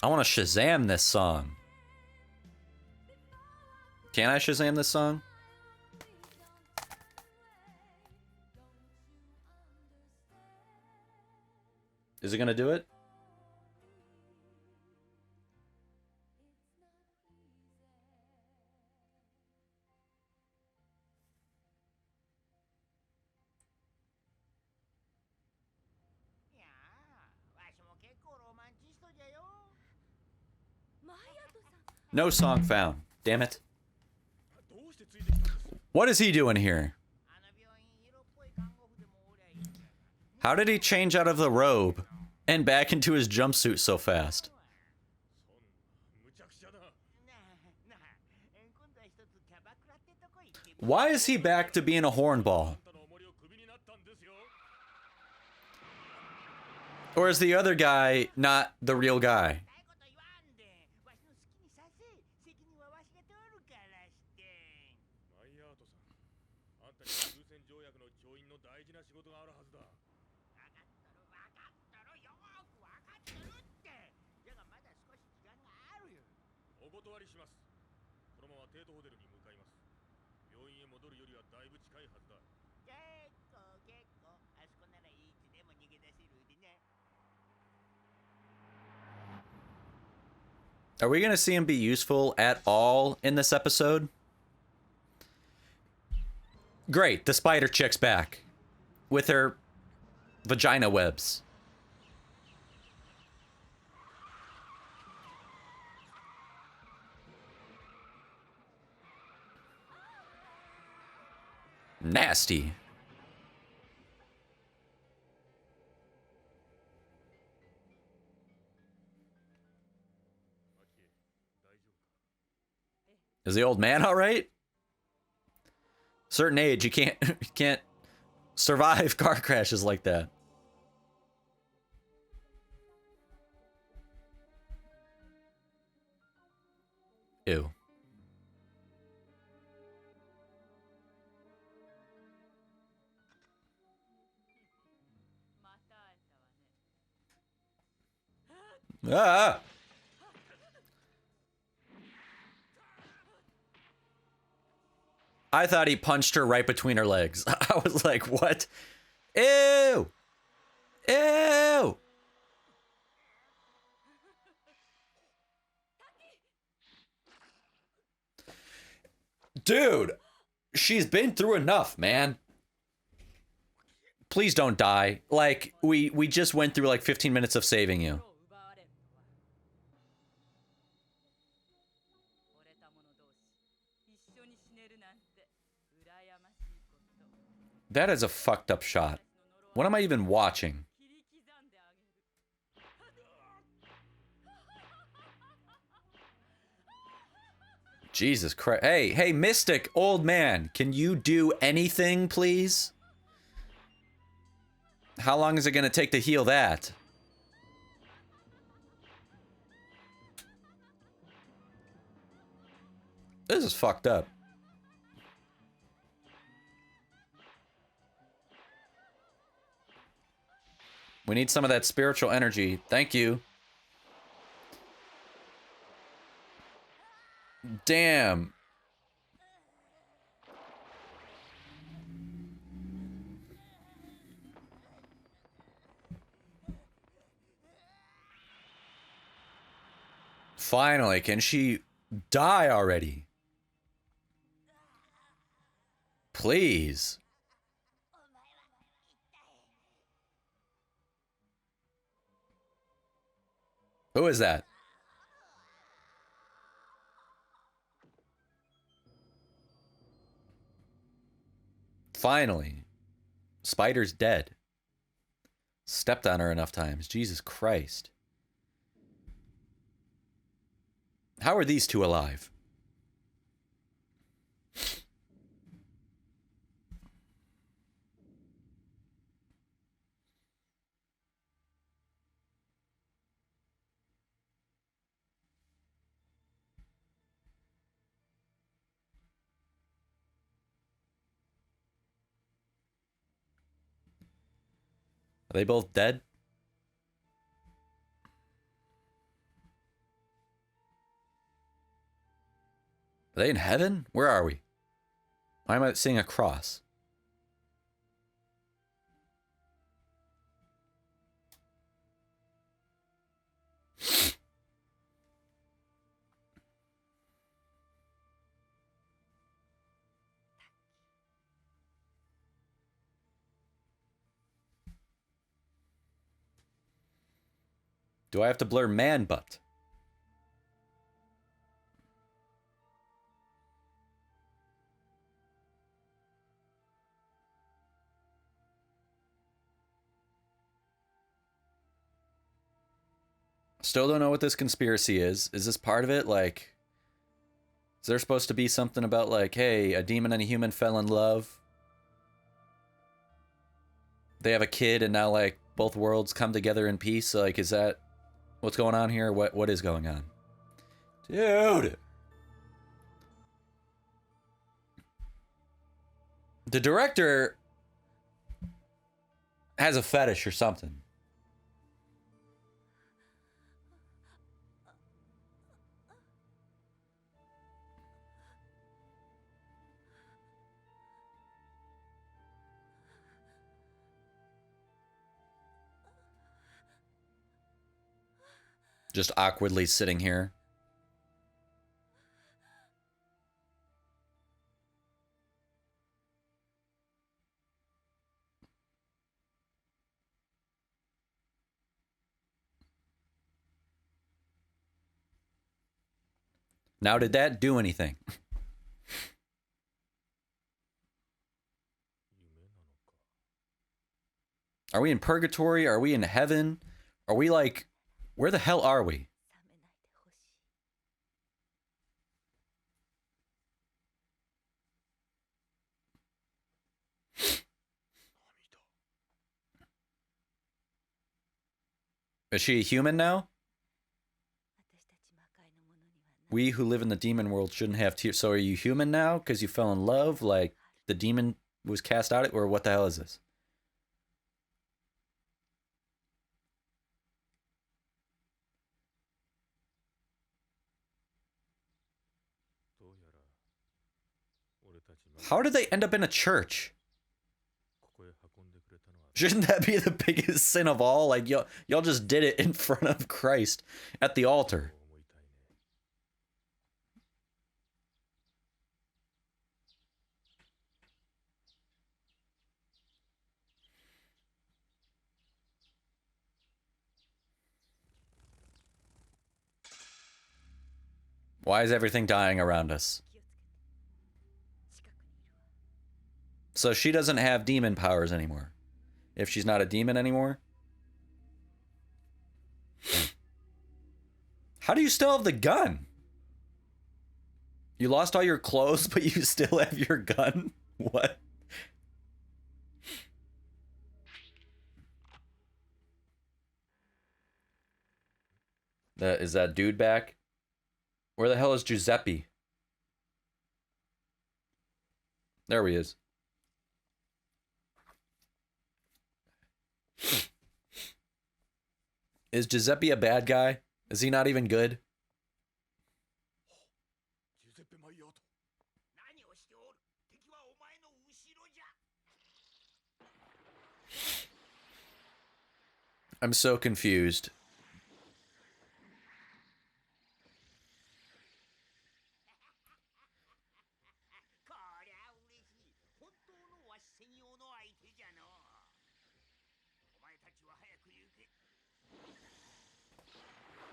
I want to Shazam this song. Can I Shazam this song? Is it gonna do it? No song found. Damn it. What is he doing here? How did he change out of the robe and back into his jumpsuit so fast? Why is he back to being a hornball? Or is the other guy not the real guy? Are we going to see him be useful at all in this episode? Great, the spider chick's back. With her vagina webs. Nasty. Is the old man all right? Certain age, you can't survive car crashes like that. Ew. Ah! I thought he punched her right between her legs. I was like, what? Ew! Ew! Dude, she's been through enough, man. Please don't die. Like, we just went through like 15 minutes of saving you. That is a fucked up shot. What am I even watching? Jesus Christ. Hey, Mystic, old man. Can you do anything, please? How long is it going to take to heal that? This is fucked up. We need some of that spiritual energy. Thank you. Damn. Finally, can she die already? Please. Who is that? Finally. Spider's dead. Stepped on her enough times. Jesus Christ. How are these two alive? Are they both dead? Are they in heaven? Where are we? Why am I seeing a cross? Do I have to blur man butt? Still don't know what this conspiracy is. Is this part of it? Like, is there supposed to be something about like, hey, a demon and a human fell in love? They have a kid and now like both worlds come together in peace? Like, is that what's going on here? What is going on? Dude! The director has a fetish or something. Just awkwardly sitting here. Now, did that do anything? Are we in purgatory? Are we in heaven? Are we like, where the hell are we? Is she a human now? We who live in the demon world shouldn't have tears. So are you human now because you fell in love? Like the demon was cast out? Or what the hell is this? How did they end up in a church? Shouldn't that be the biggest sin of all? Like, y'all just did it in front of Christ at the altar. Why is everything dying around us? So she doesn't have demon powers anymore. If she's not a demon anymore? How do you still have the gun? You lost all your clothes, but you still have your gun? What? Is that dude back? Where the hell is Giuseppe? There he is. Is Giuseppe a bad guy? Is he not even good? I'm so confused.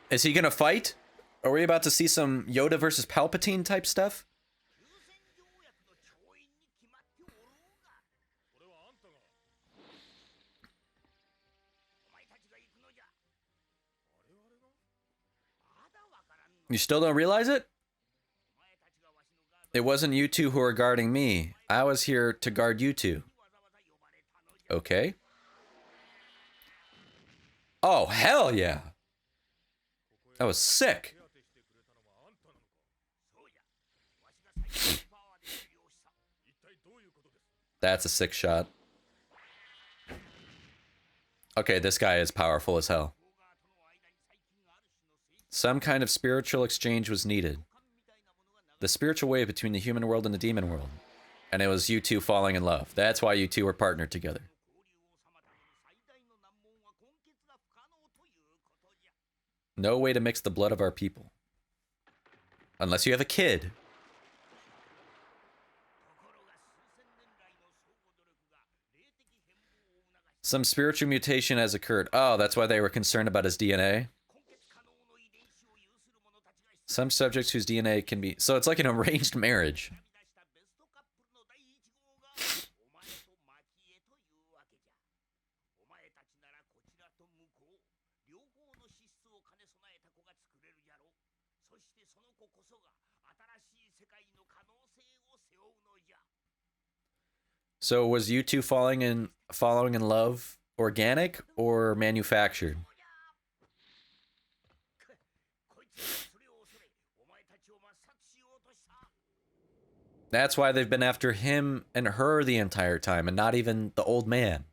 Is he gonna fight? Are we about to see some Yoda versus Palpatine type stuff? You still don't realize it? It wasn't you two who are guarding me. I was here to guard you two. Okay. Oh, hell yeah. That was sick. That's a sick shot. Okay, this guy is powerful as hell. Some kind of spiritual exchange was needed. The spiritual wave between the human world and the demon world. And it was you two falling in love. That's why you two were partnered together. No way to mix the blood of our people. Unless you have a kid. Some spiritual mutation has occurred. Oh, that's why they were concerned about his DNA. Some subjects whose DNA can be... So it's like an arranged marriage. So was you two falling in love organic or manufactured? That's why they've been after him and her the entire time and not even the old man.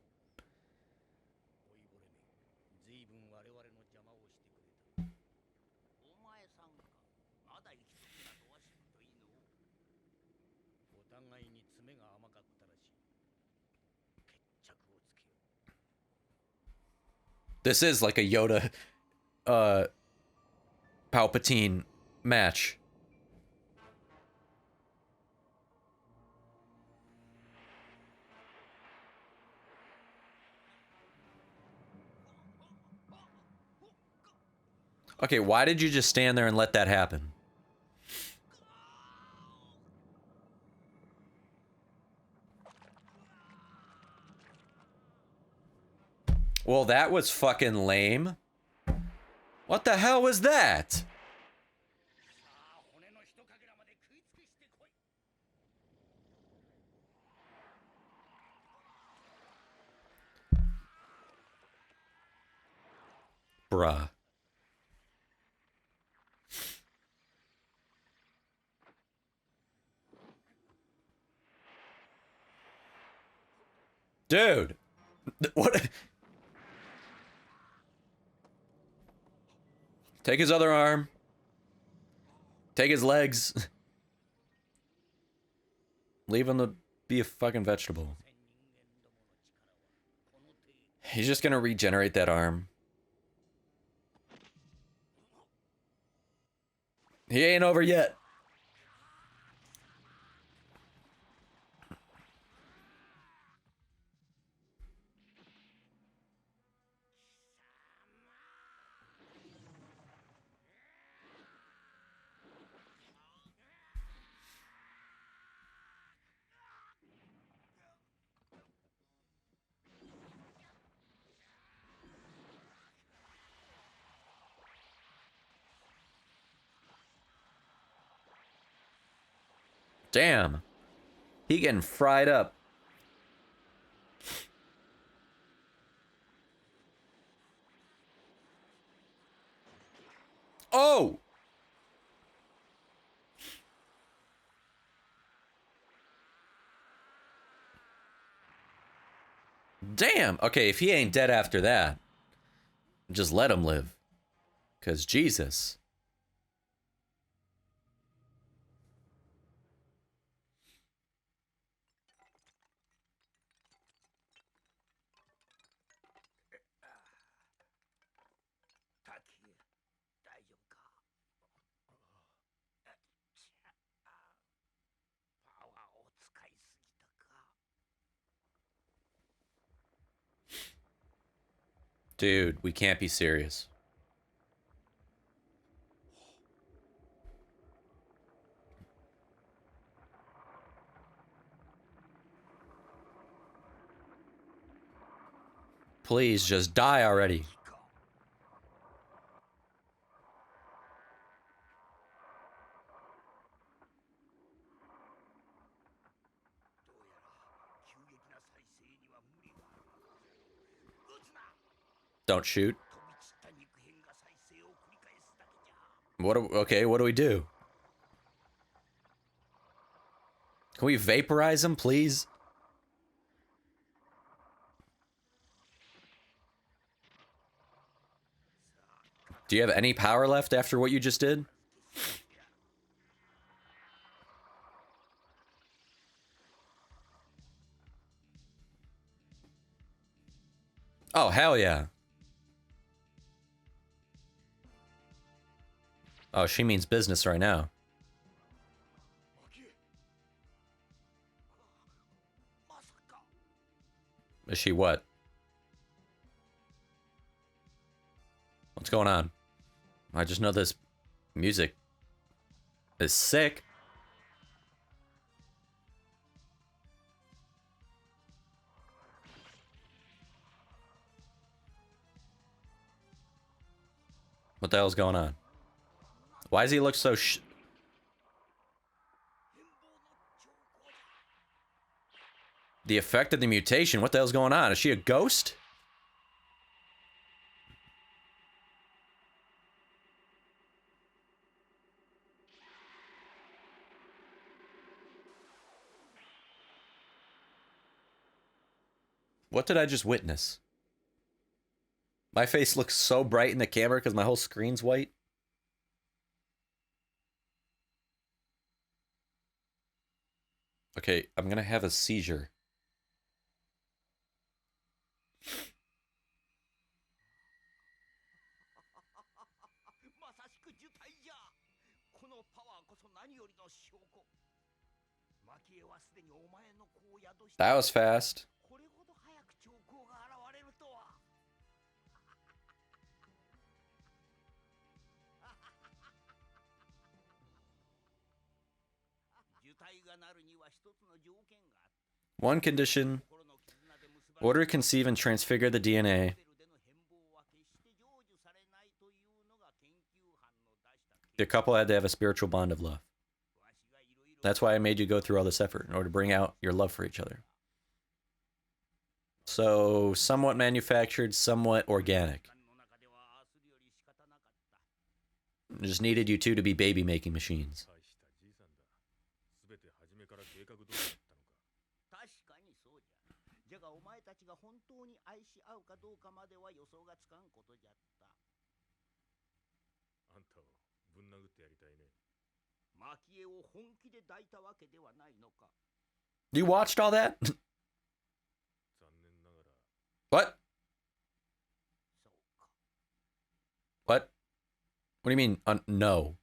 This is like a Yoda, Palpatine match. Okay, why did you just stand there and let that happen? Well, that was fucking lame. What the hell was that? Bruh. Dude. What? Take his other arm. Take his legs. Leave him to be a fucking vegetable. He's just gonna regenerate that arm. He ain't over yet. Damn. He getting fried up. Oh! Damn. Okay, if he ain't dead after that, just let him live. Because Jesus. Dude, we can't be serious. Please, just die already. Don't shoot. Okay, what do we do? Can we vaporize him, please? Do you have any power left after what you just did? Oh, hell yeah. Oh, she means business right now. Is she what? What's going on? I just know this music is sick. What the hell's going on? Why does he look so The effect of the mutation? What the hell's going on? Is she a ghost? What did I just witness? My face looks so bright in the camera because my whole screen's white. Okay, I'm gonna have a seizure. That was fast. One condition. Order, conceive, and transfigure the DNA. The couple had to have a spiritual bond of love. That's why I made you go through all this effort, in order to bring out your love for each other. So, somewhat manufactured, somewhat organic. Just needed you two to be baby-making machines. You watched all that? What? What? What do you mean? No.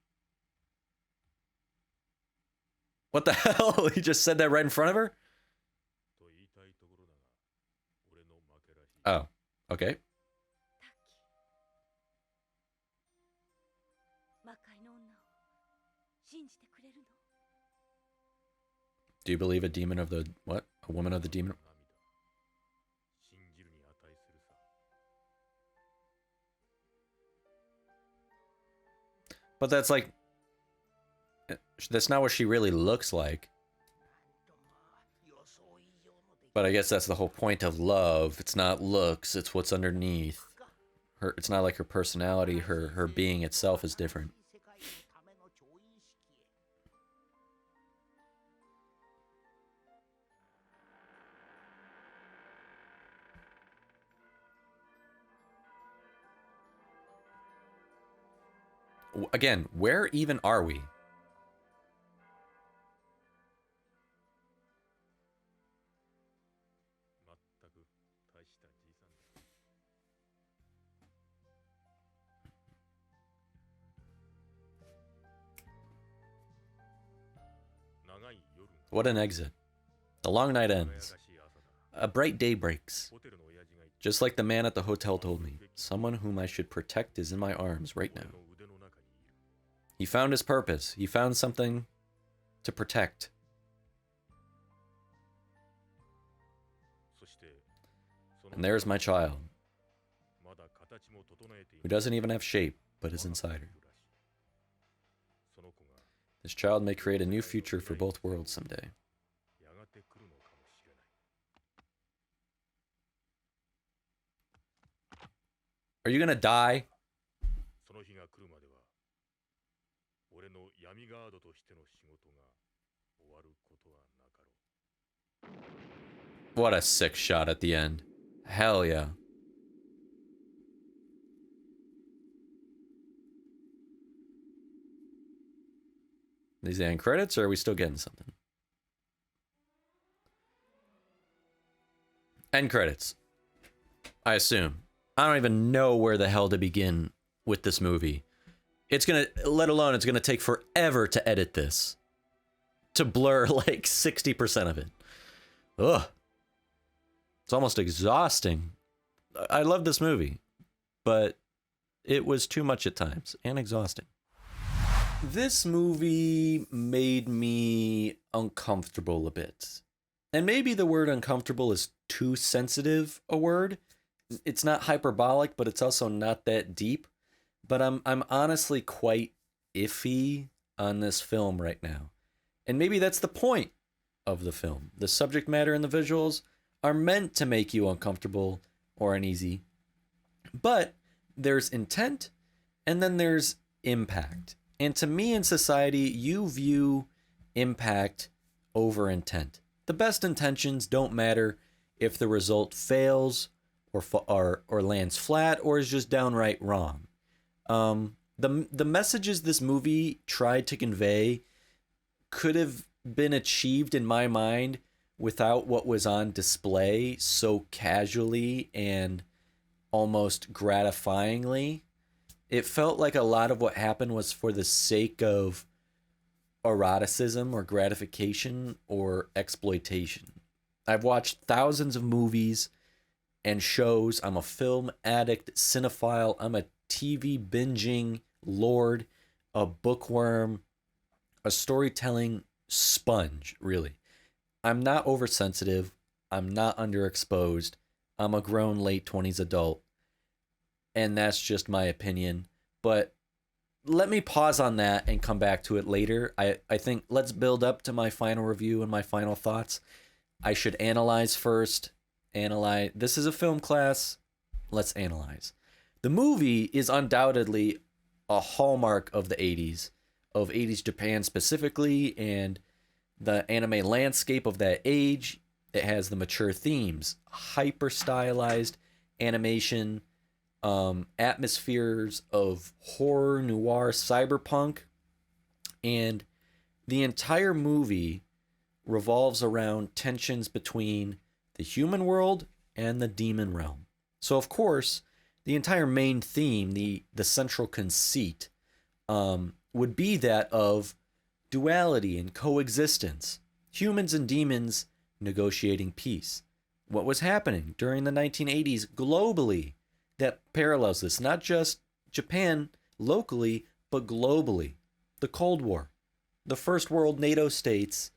What the hell? He just said that right in front of her? Oh, okay. Do you believe a demon of the what? A woman of the demon? But that's like... That's not what she really looks like. But I guess that's the whole point of love. It's not looks, it's what's underneath. It's not like her personality, her being itself is different. Again, where even are we? What an exit. The long night ends. A bright day breaks. Just like the man at the hotel told me, someone whom I should protect is in my arms right now. He found his purpose. He found something to protect. And there's my child, who doesn't even have shape, but is inside her. This child may create a new future for both worlds someday. Are you gonna die? What a sick shot at the end. Hell yeah. These end credits, or are we still getting something? End credits. I assume. I don't even know where the hell to begin with this movie. It's gonna, let alone it's gonna take forever to edit this. To blur like 60% of it. Ugh. It's almost exhausting. I love this movie, but it was too much at times and exhausting. This movie made me uncomfortable a bit. And maybe the word uncomfortable is too sensitive a word. It's not hyperbolic, but it's also not that deep. But I'm honestly quite iffy on this film right now. And maybe that's the point of the film. The subject matter and the visuals are meant to make you uncomfortable or uneasy. But there's intent and then there's impact. And to me in society, you view impact over intent. The best intentions don't matter if the result fails or lands flat or is just downright wrong. The messages this movie tried to convey could have been achieved in my mind without what was on display so casually and almost gratifyingly. It felt like a lot of what happened was for the sake of eroticism or gratification or exploitation. I've watched thousands of movies and shows. I'm a film addict, cinephile. I'm a TV binging lord, a bookworm, a storytelling sponge, really. I'm not oversensitive. I'm not underexposed. I'm a grown late 20s adult. And that's just my opinion. But let me pause on that and come back to it later. I think let's build up to my final review and my final thoughts. I should analyze first. This is a film class. Let's analyze. The movie is undoubtedly a hallmark of the 80s, of 80s Japan specifically, and the anime landscape of that age. It has the mature themes, hyper stylized animation, atmospheres of horror, noir, cyberpunk, and the entire movie revolves around tensions between the human world and the demon realm. So, of course, the entire main theme, the central conceit, would be that of duality and coexistence, humans and demons negotiating peace. What was happening during the 1980s globally that parallels this, not just Japan locally, but globally. The Cold War, the First World NATO states,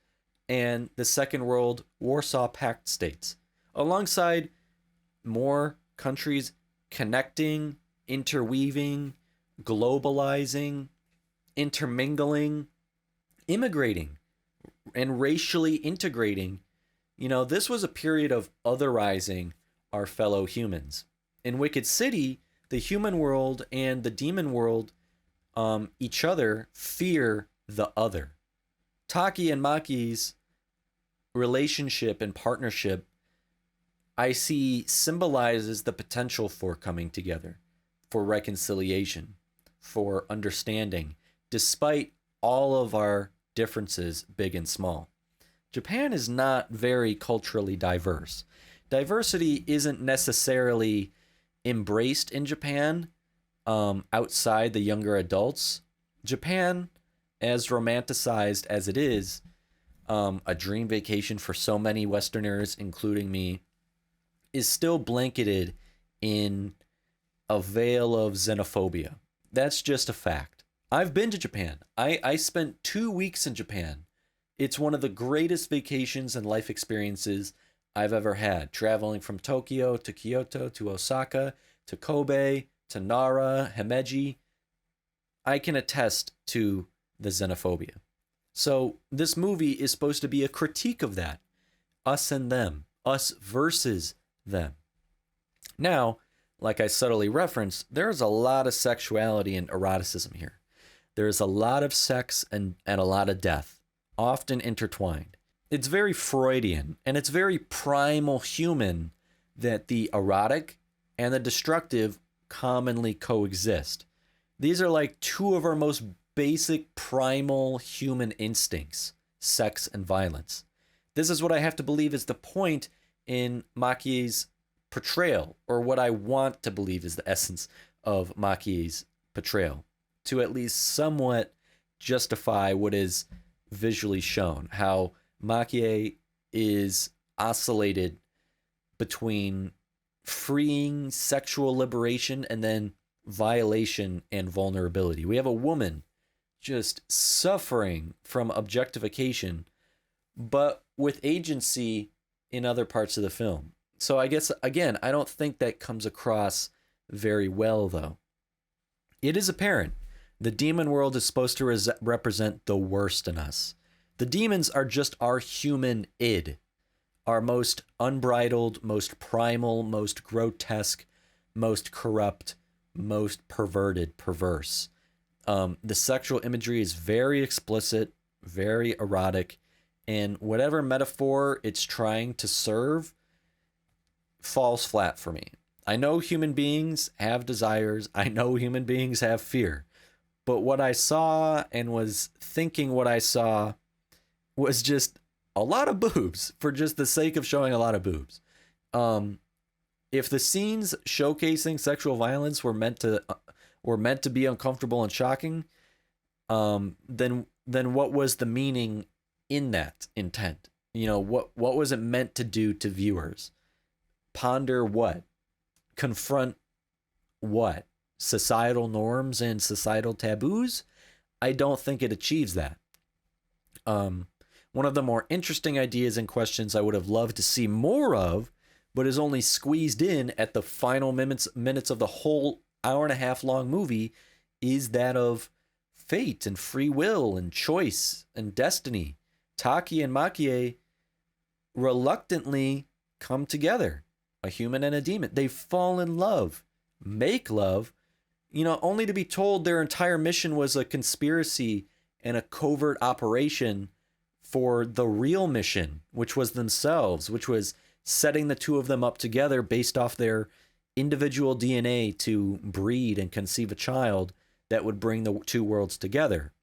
and the Second World Warsaw Pact states, alongside more countries connecting, interweaving, globalizing, intermingling, immigrating, and racially integrating. You know, this was a period of otherizing our fellow humans. In Wicked City, the human world and the demon world, each other, fear the other. Taki and Maki's relationship and partnership, I see, symbolizes the potential for coming together, for reconciliation, for understanding, despite all of our differences, big and small. Japan is not very culturally diverse. Diversity isn't necessarily embraced in Japan outside the younger adults. Japan, as romanticized as it is, a dream vacation for so many Westerners, including me, is still blanketed in a veil of xenophobia. That's just a fact. I've been to Japan. I spent 2 weeks in Japan. It's one of the greatest vacations and life experiences I've ever had, traveling from Tokyo to Kyoto to Osaka to Kobe to Nara, Himeji. I can attest to the xenophobia. So this movie is supposed to be a critique of that. Us and them. Us versus them. Now, like I subtly referenced, there's a lot of sexuality and eroticism here. There's a lot of sex and a lot of death, often intertwined. It's very Freudian, and it's very primal human that the erotic and the destructive commonly coexist. These are like two of our most basic primal human instincts, sex and violence. This is what I have to believe is the point in Makie's portrayal, or what I want to believe is the essence of Makie's portrayal, to at least somewhat justify what is visually shown, how Makie is oscillated between freeing sexual liberation and then violation and vulnerability. We have a woman just suffering from objectification, but with agency in other parts of the film. So I guess, again, I don't think that comes across very well, though. It is apparent the demon world is supposed to represent the worst in us. The demons are just our human id, our most unbridled, most primal, most grotesque, most corrupt, most perverted, perverse. The sexual imagery is very explicit, very erotic, and whatever metaphor it's trying to serve falls flat for me. I know human beings have desires. I know human beings have fear. But what I saw and was thinking what I saw was just a lot of boobs for just the sake of showing a lot of boobs. If the scenes showcasing sexual violence were meant to be uncomfortable and shocking, then what was the meaning in that intent? You know, what was it meant to do to viewers? Ponder what? Confront what? Societal norms and societal taboos? I don't think it achieves that. One of the more interesting ideas and questions I would have loved to see more of, but is only squeezed in at the final minutes of the whole hour and a half long movie, is that of fate and free will and choice and destiny. Taki and Makie reluctantly come together, a human and a demon. They fall in love, make love, only to be told their entire mission was a conspiracy and a covert operation for the real mission, which was themselves, which was setting the two of them up together based off their individual DNA to breed and conceive a child that would bring the two worlds together.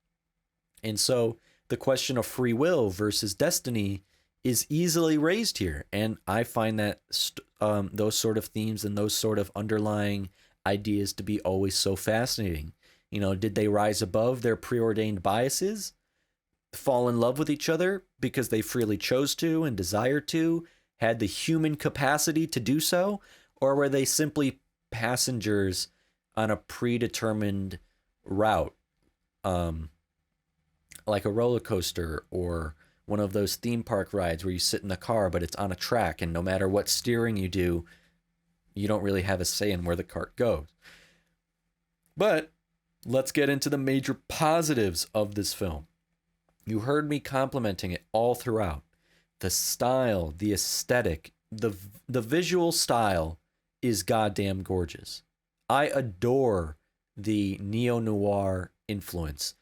And so the question of free will versus destiny is easily raised here. And I find that those sort of themes and those sort of underlying ideas to be always so fascinating. Did they rise above their preordained biases, fall in love with each other because they freely chose to and desired to, had the human capacity to do so, or were they simply passengers on a predetermined route, like a roller coaster or one of those theme park rides where you sit in the car but it's on a track, and no matter what steering you do, you don't really have a say in where the cart goes. But let's get into the major positives of this film. You heard me complimenting it all throughout. The style, the aesthetic, the visual style is goddamn gorgeous. I adore the neo-noir influence.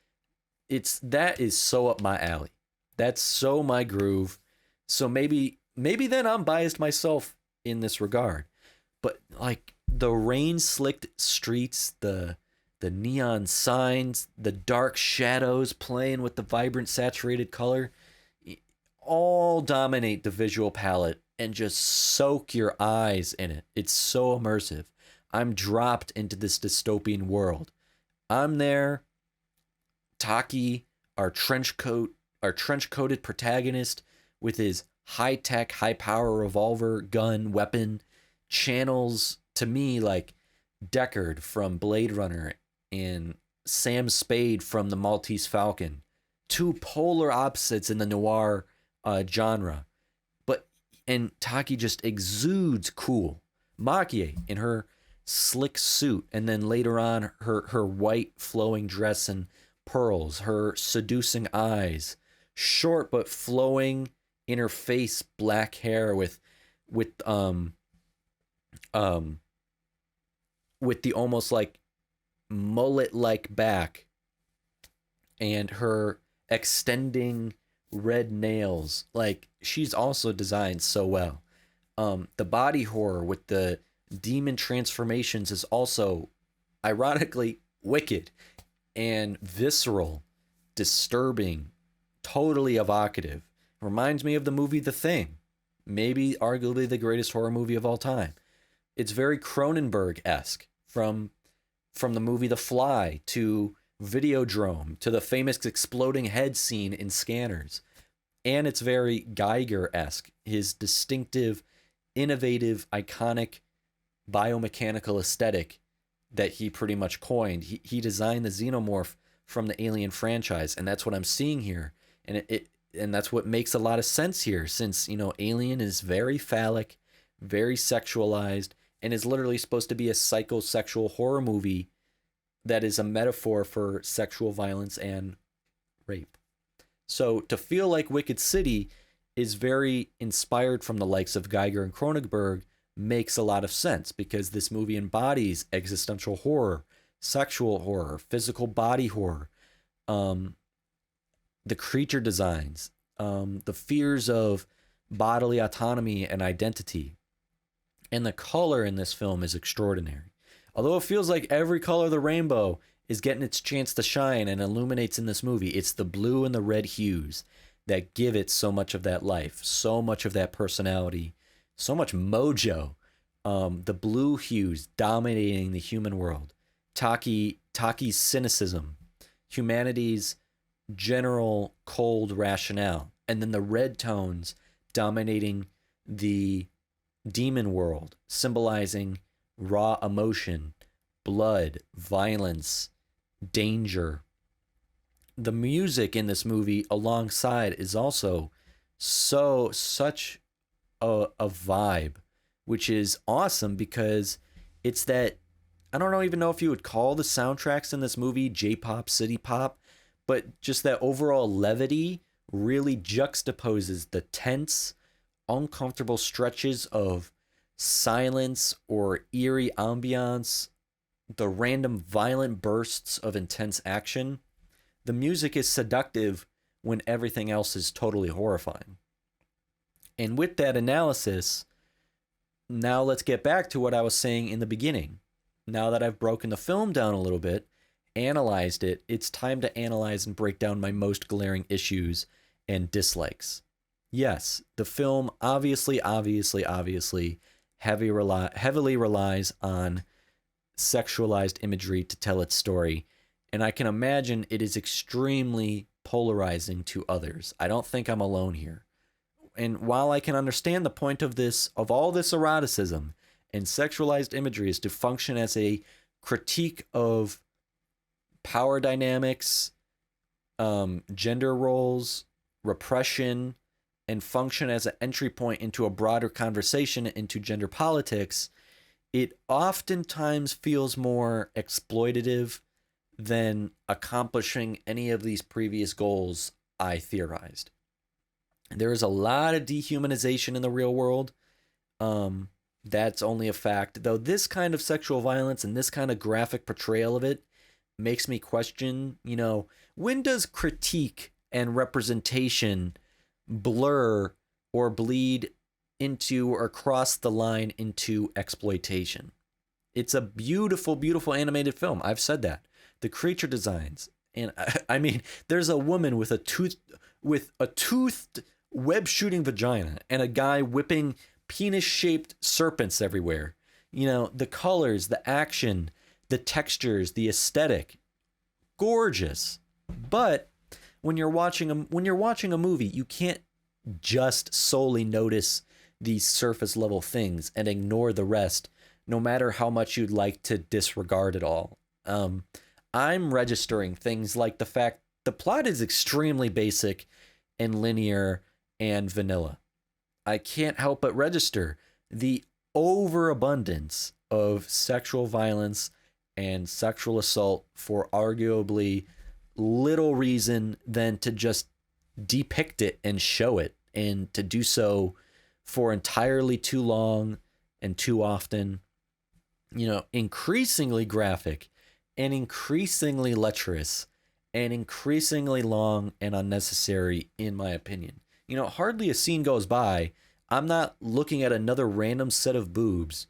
That is so up my alley. That's so my groove. So maybe then I'm biased myself in this regard. But like the rain-slicked streets, the neon signs, the dark shadows playing with the vibrant saturated color, all dominate the visual palette and just soak your eyes in it. It's so immersive. I'm dropped into this dystopian world. I'm there. Taki, our trench-coated protagonist with his high-tech, high-power revolver gun weapon, channels to me like Deckard from Blade Runner and Sam Spade from the Maltese Falcon. Two polar opposites in the noir genre. And Taki just exudes cool. Makie in her slick suit, and then later on her white flowing dress and pearls, her seducing eyes, short but flowing in her face black hair with the almost like mullet like back, and her extending red nails. Like, she's also designed so well. The body horror with the demon transformations is also ironically wicked. and visceral, disturbing, totally evocative. Reminds me of the movie The Thing, maybe arguably the greatest horror movie of all time. It's very Cronenberg-esque, from the movie The Fly to Videodrome to the famous exploding head scene in Scanners. And it's very Geiger-esque, his distinctive, innovative, iconic biomechanical aesthetic that he pretty much coined. He designed the xenomorph from the Alien franchise, and that's what I'm seeing here. And and that's what makes a lot of sense here, since, Alien is very phallic, very sexualized, and is literally supposed to be a psychosexual horror movie that is a metaphor for sexual violence and rape. So to feel like Wicked City is very inspired from the likes of Geiger and Cronenberg makes a lot of sense, because this movie embodies existential horror, sexual horror, physical body horror, the creature designs, the fears of bodily autonomy and identity. And the color in this film is extraordinary. Although it feels like every color of the rainbow is getting its chance to shine and illuminates in this movie, it's the blue and the red hues that give it so much of that life, so much of that personality, so much mojo. The blue hues dominating the human world. Taki's cynicism, humanity's general cold rationale, and then the red tones dominating the demon world, symbolizing raw emotion, blood, violence, danger. The music in this movie alongside is also such a vibe, which is awesome, because it's that, I don't even know if you would call the soundtracks in this movie J-pop, city pop, but just that overall levity really juxtaposes the tense, uncomfortable stretches of silence or eerie ambiance, the random violent bursts of intense action. The music is seductive when everything else is totally horrifying. And with that analysis, now let's get back to what I was saying in the beginning. Now that I've broken the film down a little bit, analyzed it, it's time to analyze and break down my most glaring issues and dislikes. Yes, the film obviously heavily relies on sexualized imagery to tell its story, and I can imagine it is extremely polarizing to others. I don't think I'm alone here. And while I can understand the point of all this eroticism and sexualized imagery is to function as a critique of power dynamics, gender roles, repression, and function as an entry point into a broader conversation into gender politics, it oftentimes feels more exploitative than accomplishing any of these previous goals I theorized. There is a lot of dehumanization in the real world. That's only a fact. Though this kind of sexual violence and this kind of graphic portrayal of it makes me question, when does critique and representation blur or bleed into or cross the line into exploitation? It's a beautiful, beautiful animated film. I've said that. The creature designs, and I mean, there's a woman with a toothed web-shooting vagina and a guy whipping penis-shaped serpents everywhere. The colors, the action, the textures, the aesthetic, gorgeous. But when you're watching a movie, you can't just solely notice these surface level things and ignore the rest, no matter how much you'd like to disregard it all. I'm registering things like the fact the plot is extremely basic and linear and vanilla. I can't help but register the overabundance of sexual violence and sexual assault for arguably little reason than to just depict it and show it, and to do so for entirely too long and too often. Increasingly graphic and increasingly lecherous and increasingly long and unnecessary, in my opinion. Hardly a scene goes by I'm not looking at another random set of boobs.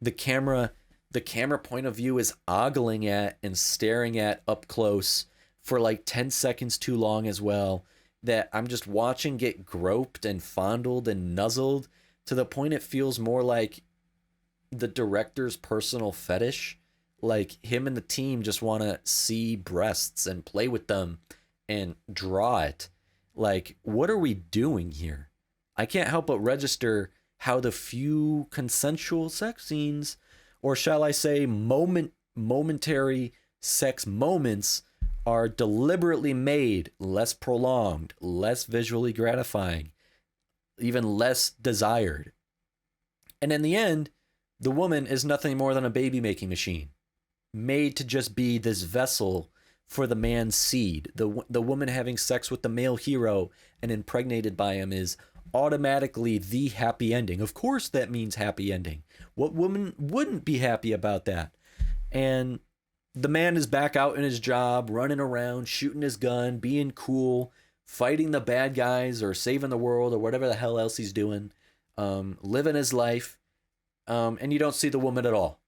The camera the camera point of view is ogling at and staring at up close for like 10 seconds too long as well, that I'm just watching get groped and fondled and nuzzled to the point it feels more like the director's personal fetish. Like him and the team just want to see breasts and play with them and draw it. Like, what are we doing here? I can't help but register how the few consensual sex scenes, or shall I say momentary sex moments, are deliberately made less prolonged, less visually gratifying, even less desired. And in the end, the woman is nothing more than a baby-making machine, made to just be this vessel for the man's seed. The woman having sex with the male hero and impregnated by him is automatically the happy ending. Of course that means happy ending. What woman wouldn't be happy about that? And the man is back out in his job, running around, shooting his gun, being cool, fighting the bad guys or saving the world or whatever the hell else he's doing, living his life. And you don't see the woman at all.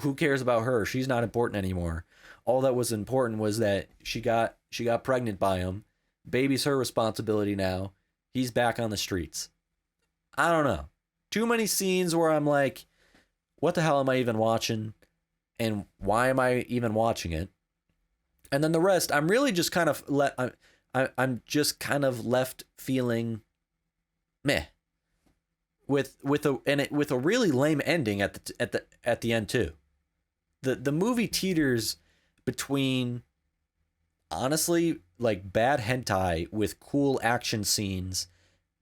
Who cares about her? She's not important anymore. All that was important was that she got pregnant by him. Baby's her responsibility now. He's back on the streets. I don't know. Too many scenes where I'm like, what the hell am I even watching? And why am I even watching it? And then the rest, I'm really just kind of I'm just kind of left feeling meh. With a really lame ending at the end too. The movie teeters between, honestly, like bad hentai with cool action scenes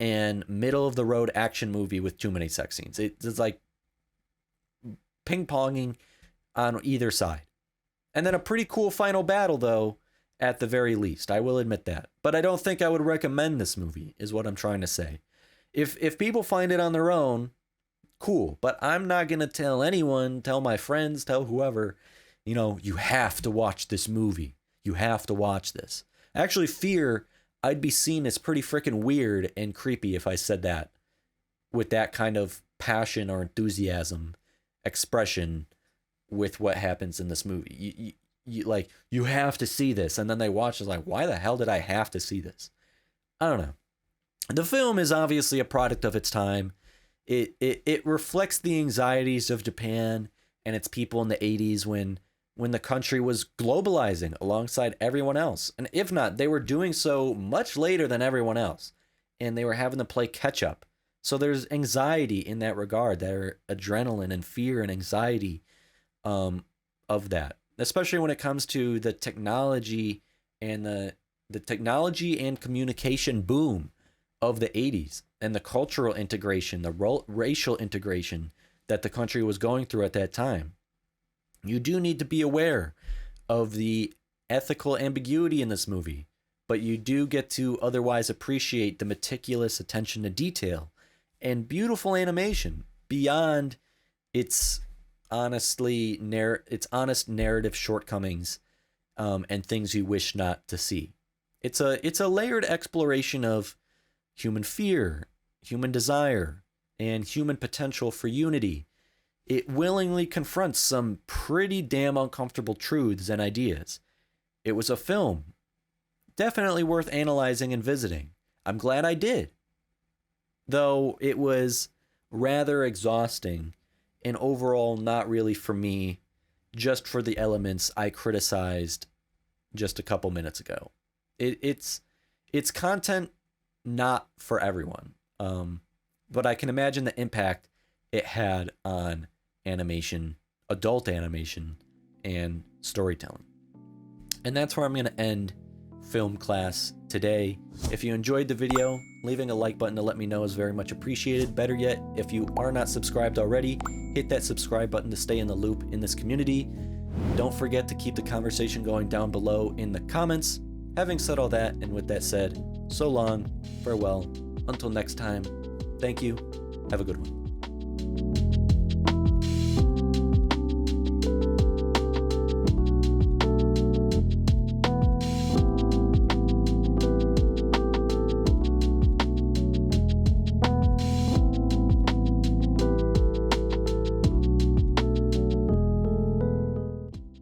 and middle of the road action movie with too many sex scenes. It's like ping-ponging on either side. And then a pretty cool final battle though, at the very least. I will admit that. But I don't think I would recommend this movie, is what I'm trying to say. If people find it on their own, cool. But I'm not going to tell anyone, tell my friends, tell whoever, you have to watch this movie. You have to watch this. I actually fear I'd be seen as pretty freaking weird and creepy if I said that with that kind of passion or enthusiasm expression with what happens in this movie. You have to see this. And then they watch it like, why the hell did I have to see this? I don't know. The film is obviously a product of its time. It reflects the anxieties of Japan and its people in the 80s when the country was globalizing alongside everyone else. And if not, they were doing so much later than everyone else. And they were having to play catch up. So there's anxiety in that regard, that adrenaline and fear and anxiety of that. Especially when it comes to the technology and the technology and communication boom of the 80s and the cultural integration, the racial integration that the country was going through at that time. You do need to be aware of the ethical ambiguity in this movie, but you do get to otherwise appreciate the meticulous attention to detail and beautiful animation beyond its honest narrative shortcomings and things you wish not to see. It's a layered exploration of human fear, human desire, and human potential for unity. It willingly confronts some pretty damn uncomfortable truths and ideas. It was a film definitely worth analyzing and visiting. I'm glad I did. Though it was rather exhausting and overall not really for me, just for the elements I criticized just a couple minutes ago. It's content not for everyone, but I can imagine the impact it had on animation, adult animation, and storytelling. And that's where I'm going to end film class today. If you enjoyed the video, leaving a like button to let me know is very much appreciated. Better yet, if you are not subscribed already, hit that subscribe button to stay in the loop in this community. Don't forget to keep the conversation going down below in the comments. Having said all that, and with that said, so long, farewell, until next time, thank you, have a good one.